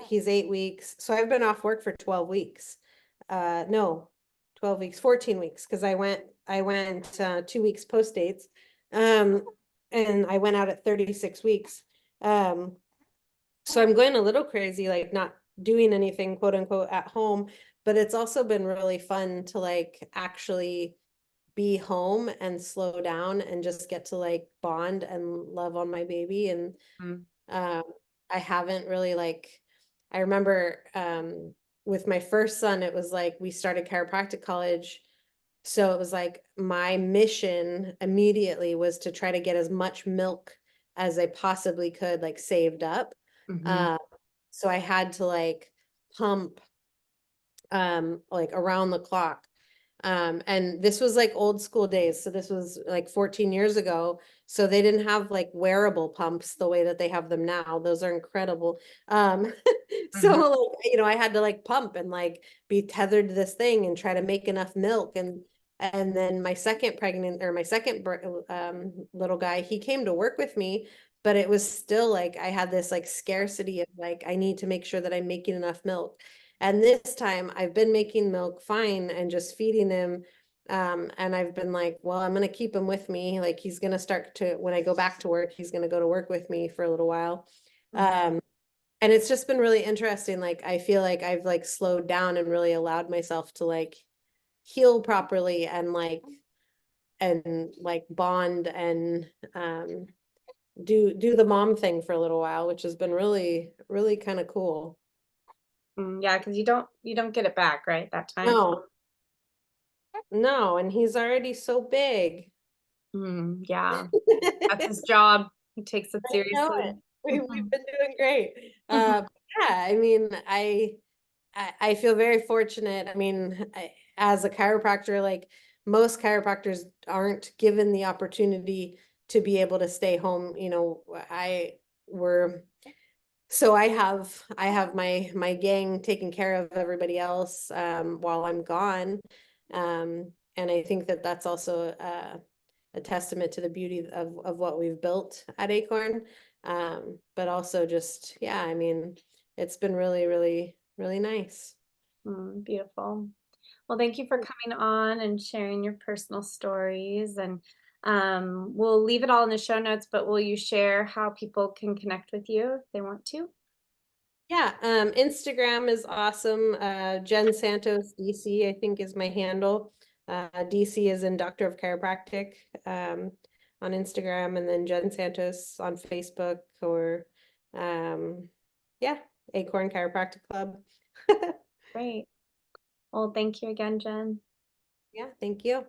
he's 8 weeks. So I've been off work for 12 weeks. No, 12 weeks, 14 weeks, because I went 2 weeks post dates. Um, and I went out at 36 weeks. Um, so I'm going a little crazy, like not doing anything quote unquote at home, but it's also been really fun to like actually be home and slow down and just get to like bond and love on my baby. And Mm, um, I haven't really like, I remember with my first son, it was like we started chiropractic college. So it was like my mission immediately was to try to get as much milk as I possibly could, like saved up. mhm, Uh, so I had to like pump like around the clock. And this was like old school days. So this was like 14 years ago. So they didn't have like wearable pumps the way that they have them now. Those are incredible. So mhm, like, I had to like pump and like be tethered to this thing and try to make enough milk. And then my second pregnant or my second little guy, he came to work with me, but it was still like I had this like scarcity of like I need to make sure that I'm making enough milk. And this time I've been making milk fine and just feeding him. And I've been like, well, I'm gonna keep him with me. Like he's gonna start to, when I go back to work, he's gonna go to work with me for a little while. mhm, And it's just been really interesting. Like I feel like I've like slowed down and really allowed myself to like heal properly and like bond and do the mom thing for a little while, which has been really, really kind of cool. Yeah, because you don't get it back, right? That time. No, no, and he's already so big. Yeah, that's his job. He takes it I know seriously. it. We've Mhm, been doing great. mhm, Yeah, I mean, I feel very fortunate. I mean, as a chiropractor, like most chiropractors aren't given the opportunity to be able to stay home. We're so I have my gang taking care of everybody else while I'm gone. And I think that that's also a testament to the beauty of what we've built at Acorn. But also just, yeah, I mean, it's been really, really, really nice. Beautiful. Well, thank you for coming on and sharing your personal stories. And we'll leave it all in the show notes, but will you share how people can connect with you if they want to? Yeah, Instagram is awesome. Jen Santos DC, I think, is my handle. DC is in Doctor of Chiropractic on Instagram, and then Jen Santos on Facebook, or yeah, Acorn Chiropractic Club. Great. Well, thank you again, Jen. Yeah, thank you.